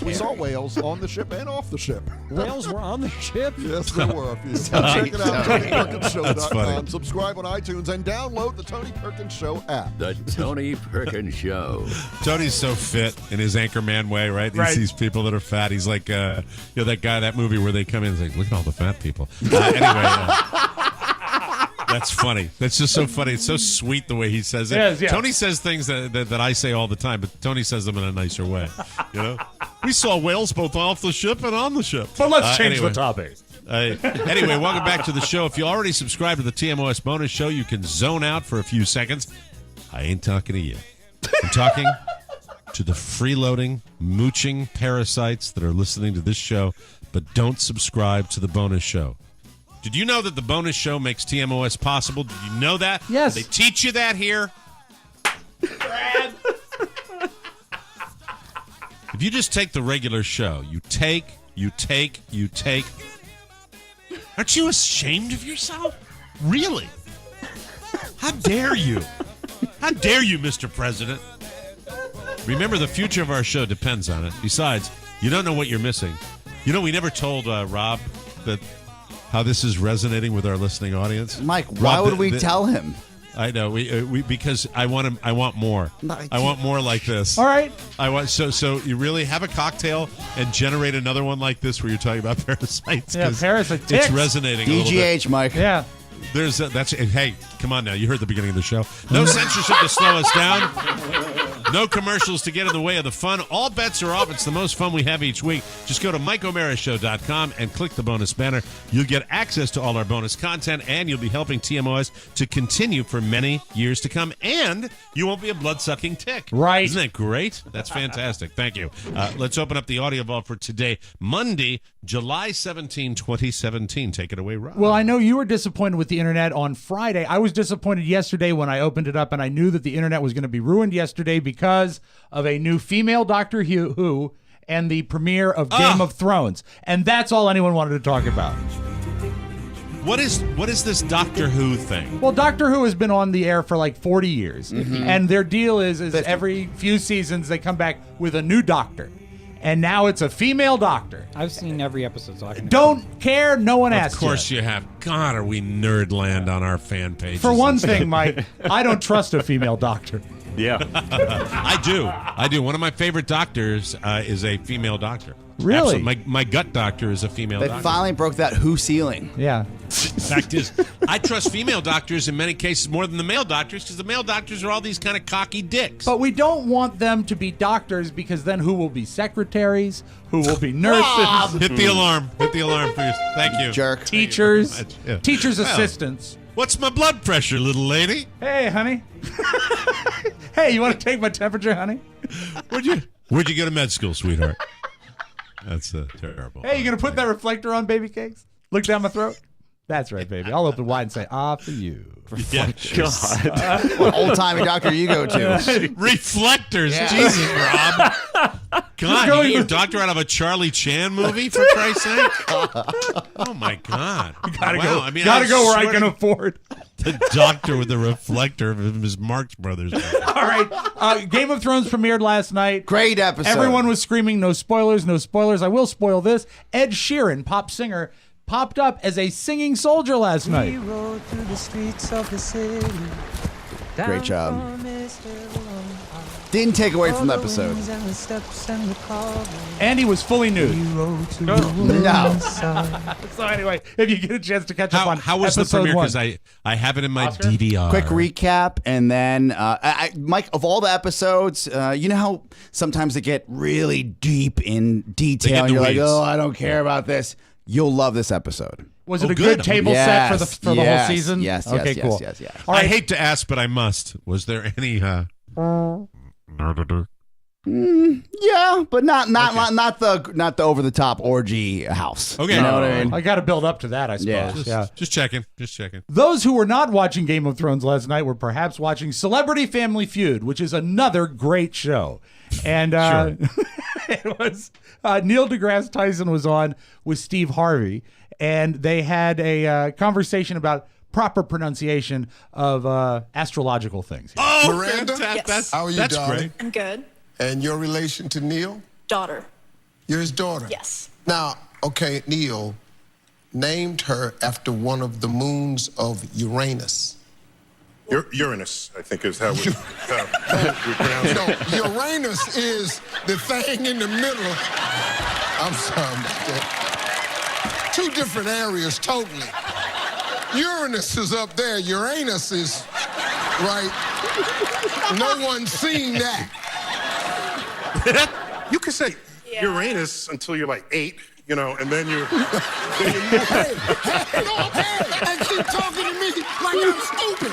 We saw whales on the ship and off the ship. Whales were on the ship? Yes, there were a few. Check it out, TonyPerkinsShow.com. Subscribe on iTunes and download the Tony Perkins Show app. The Tony Perkins Show. Tony's so fit in his Anchorman way, right? He sees people that are fat. He's like, that guy, that movie where they come in and like, look at all the fat people. That's funny. That's just so funny. It's so sweet the way he says it. Yes, yeah. Tony says things that I say all the time, but Tony says them in a nicer way. We saw whales both off the ship and on the ship. But let's change the topic. Anyway, welcome back to the show. If you already subscribe to the TMOS bonus show, you can zone out for a few seconds. I ain't talking to you. I'm talking to the freeloading, mooching parasites that are listening to this show, but don't subscribe to the bonus show. Did you know that the bonus show makes TMOS possible? Did you know that? Yes. Did they teach you that here? Brad. If you just take the regular show, you take. Aren't you ashamed of yourself? Really? How dare you? How dare you, Mr. President? Remember, the future of our show depends on it. Besides, you don't know what you're missing. We never told Rob that how this is resonating with our listening audience. Mike, why would we tell him? I know we because I want him. I want more. I want more like this. All right. I want so you really have a cocktail and generate another one like this where you're talking about parasites. Yeah, parasites. It's resonating. DGH, Mike. Yeah. Hey, come on now. You heard the beginning of the show. No censorship to slow us down. No commercials to get in the way of the fun. All bets are off. It's the most fun we have each week. Just go to MikeO'MaraShow.com and click the bonus banner. You'll get access to all our bonus content, and you'll be helping TMOS to continue for many years to come. And you won't be a blood-sucking tick. Right. Isn't that great? That's fantastic. Thank you. Let's open up the audio vault for today, Monday, July 17, 2017. Take it away, Rob. Well, I know you were disappointed with the internet on Friday. I was disappointed yesterday when I opened it up, and I knew that the internet was going to be ruined yesterday because of a new female Doctor Who and the premiere of Game of Thrones. And that's all anyone wanted to talk about. What is this Doctor Who thing? Well, Doctor Who has been on the air for like 40 years. Mm-hmm. And their deal is every few seasons they come back with a new doctor. And now it's a female doctor. I've seen every episode, so I can. Don't care. No one asked. Of course you have. God, are we nerdland on our fan page? For one thing, Mike, I don't trust a female doctor. Yeah. I do. One of my favorite doctors is a female doctor. Really? Absolutely. My gut doctor is a female They doctor. finally broke that Who ceiling. Yeah. Fact is, I trust female doctors in many cases more than the male doctors because the male doctors are all these kind of cocky dicks. But we don't want them to be doctors because then who will be secretaries? Who will be nurses? Hit the alarm. Hit the alarm for your. Thank you. Jerk. Teachers. Yeah. Teachers' Well, assistants. What's my blood pressure, little lady? Hey, honey. Hey, you want to take my temperature, honey? Where'd you go to med school, sweetheart? That's terrible. Hey, you going to put that reflector on, baby cakes? Look down my throat? That's right, baby. I'll open wide and say, for you. Yeah, God. What old-timey doctor you go to? Reflectors. Yeah. Jesus, Rob. God, you a doctor out of a Charlie Chan movie, for Christ's sake? Oh, my God. Gotta Wow. go. I mean, Gotta I go where I swear can to- afford. The doctor with the reflector of his Marx Brothers. All right. Game of Thrones premiered last night. Great episode. Everyone was screaming, no spoilers, no spoilers. I will spoil this. Ed Sheeran, pop singer, popped up as a singing soldier last night. rode through the streets of the city. Great job. Didn't take away from the episode. And he was fully nude. No. So anyway, if you get a chance to catch up on How was the episode premiere? one. Because I have it in my Oscar? DVR. Quick recap, and then Mike, of all the episodes, you know how sometimes they get really deep in detail, and the you're like, weeds. oh, I don't care about this. You'll love this episode. Was it a good table set for the whole Yes, season? Yes, yes, Okay, yes, cool. yes, yes. All right. I hate to ask, but I must. Was there any? Yeah, but not the over the top orgy house. Okay. You know what I mean? I got to build up to that, I suppose. Yeah. Just checking. Just checking. Those who were not watching Game of Thrones last night were perhaps watching Celebrity Family Feud, which is another great show. And it was Neil deGrasse Tyson was on with Steve Harvey, and they had a conversation about proper pronunciation of astrological things. Oh, Miranda? That's, How are you, that's darling? great. I'm good. And your relation to Neil? Daughter. You're his daughter? Yes. Now, okay, Neil named her after one of the moons of Uranus. Uranus, I think is how we pronounce it. No, Uranus is the thing in the middle. I'm sorry, Mr. Two different areas totally. Uranus is up there. Uranus is right. No one's seen that. You could say Uranus until you're like 8, you know, and then you. Hey, and keep talking to me like I'm stupid.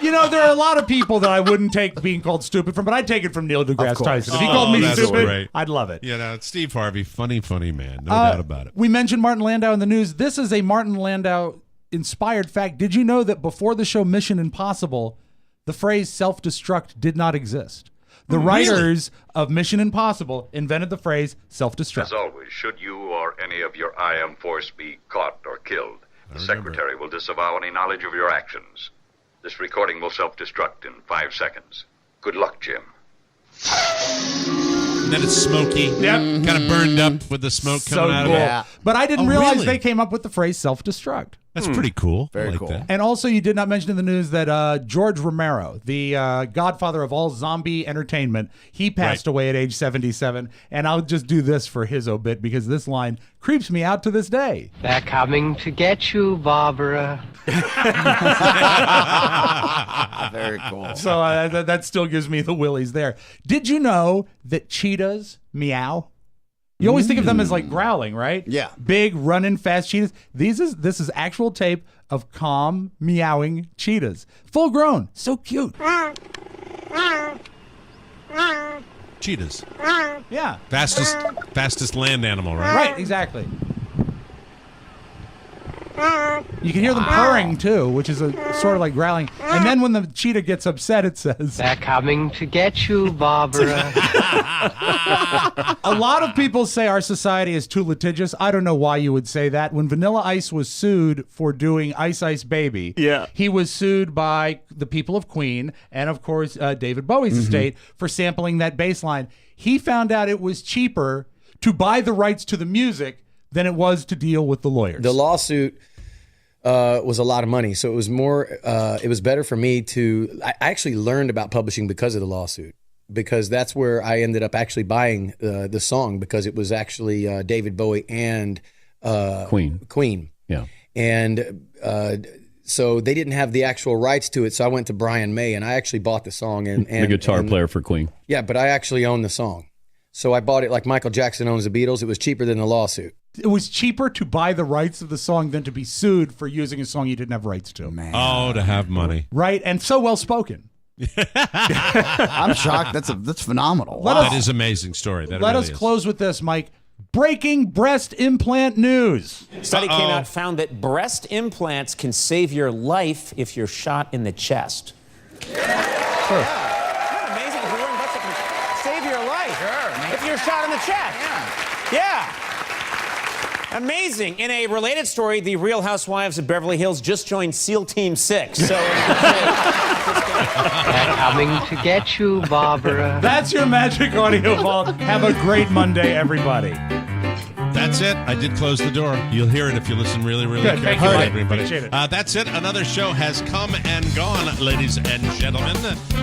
You know, there are a lot of people that I wouldn't take being called stupid from, but I'd take it from Neil deGrasse Tyson. If he called me that's stupid, great. I'd love it. You know, Steve Harvey, funny man, no doubt about it. We mentioned Martin Landau in the news. This is a Martin Landau inspired fact. Did you know that before the show Mission Impossible, the phrase self-destruct did not exist? The writers of Mission Impossible invented the phrase self-destruct. As always, should you or any of your IM force be caught or killed, the Secretary will disavow any knowledge of your actions. This recording will self-destruct in 5 seconds. Good luck, Jim. And then it's smoky. Yep. Kind of burned up with the smoke coming out of it. But I didn't Oh, realize really? they came up with the phrase self-destruct. That's pretty cool. Very I like cool. that. And also, you did not mention in the news that George Romero, the godfather of all zombie entertainment, he passed away at age 77. And I'll just do this for his obit because this line creeps me out to this day. They're coming to get you, Barbara. Very cool. So that still gives me the willies there. Did you know that cheetahs meow? You always think of them as like growling, right? Yeah. Big, running, fast cheetahs. This is actual tape of calm, meowing cheetahs. Full grown. So cute. Cheetahs. Yeah. Fastest land animal, right? Right, exactly. You can hear them purring too, which is a sort of like growling. And then when the cheetah gets upset, it says, They're coming to get you, Barbara. A lot of people say our society is too litigious. I don't know why you would say that. When Vanilla Ice was sued for doing Ice Ice Baby, he was sued by the people of Queen and, of course, David Bowie's estate for sampling that bass line. He found out it was cheaper to buy the rights to the music than it was to deal with the lawyers. The lawsuit was a lot of money, so it was more. It was better for me to. I actually learned about publishing because of the lawsuit, because that's where I ended up actually buying the song, because it was actually David Bowie and Queen. Yeah, and so they didn't have the actual rights to it. So I went to Brian May and I actually bought the song. And the guitar player for Queen. Yeah, but I actually own the song. So I bought it like Michael Jackson owns the Beatles. It was cheaper than the lawsuit. It was cheaper to buy the rights of the song than to be sued for using a song you didn't have rights to. Man. Oh, to have money. Right, and so well spoken. I'm shocked. That's phenomenal. That is an amazing story. Let us close with this, Mike. Breaking breast implant news. Study came out, found that breast implants can save your life if you're shot in the chest. Sure. Amazing if you're wearing breast implants. Save your life if you're shot in the chest. Yeah. Amazing. In a related story, the Real Housewives of Beverly Hills just joined SEAL Team 6. So They're coming to get you, Barbara. That's your Magic Audio Vault. Have a great Monday, everybody. That's it. I did close the door. You'll hear it if you listen really, really Good. Thank you, carefully, Mike. everybody. Appreciate it. That's it. Another show has come and gone, ladies and gentlemen.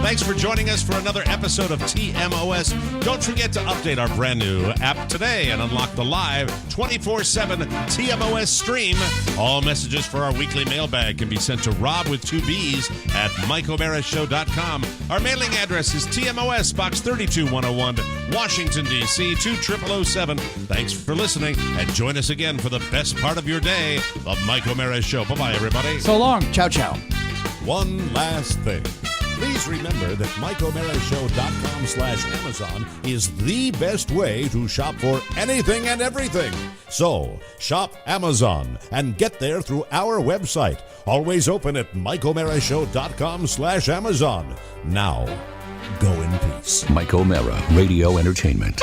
Thanks for joining us for another episode of TMOS. Don't forget to update our brand new app today and unlock the live 24/7 TMOS stream. All messages for our weekly mailbag can be sent to Rob with 2 B's at MikeO'MaraShow.com. Our mailing address is TMOS Box 32101, Washington, D.C. 20007. Thanks for listening, and join us again for the best part of your day, the Mike O'Mara Show. Bye-bye, everybody. So long. Ciao, ciao. One last thing. Please remember that MikeO'MaraShow.com/Amazon is the best way to shop for anything and everything. So, shop Amazon and get there through our website. Always open at MikeO'MaraShow.com/Amazon. Now, go in peace. Mike O'Mara, Radio Entertainment.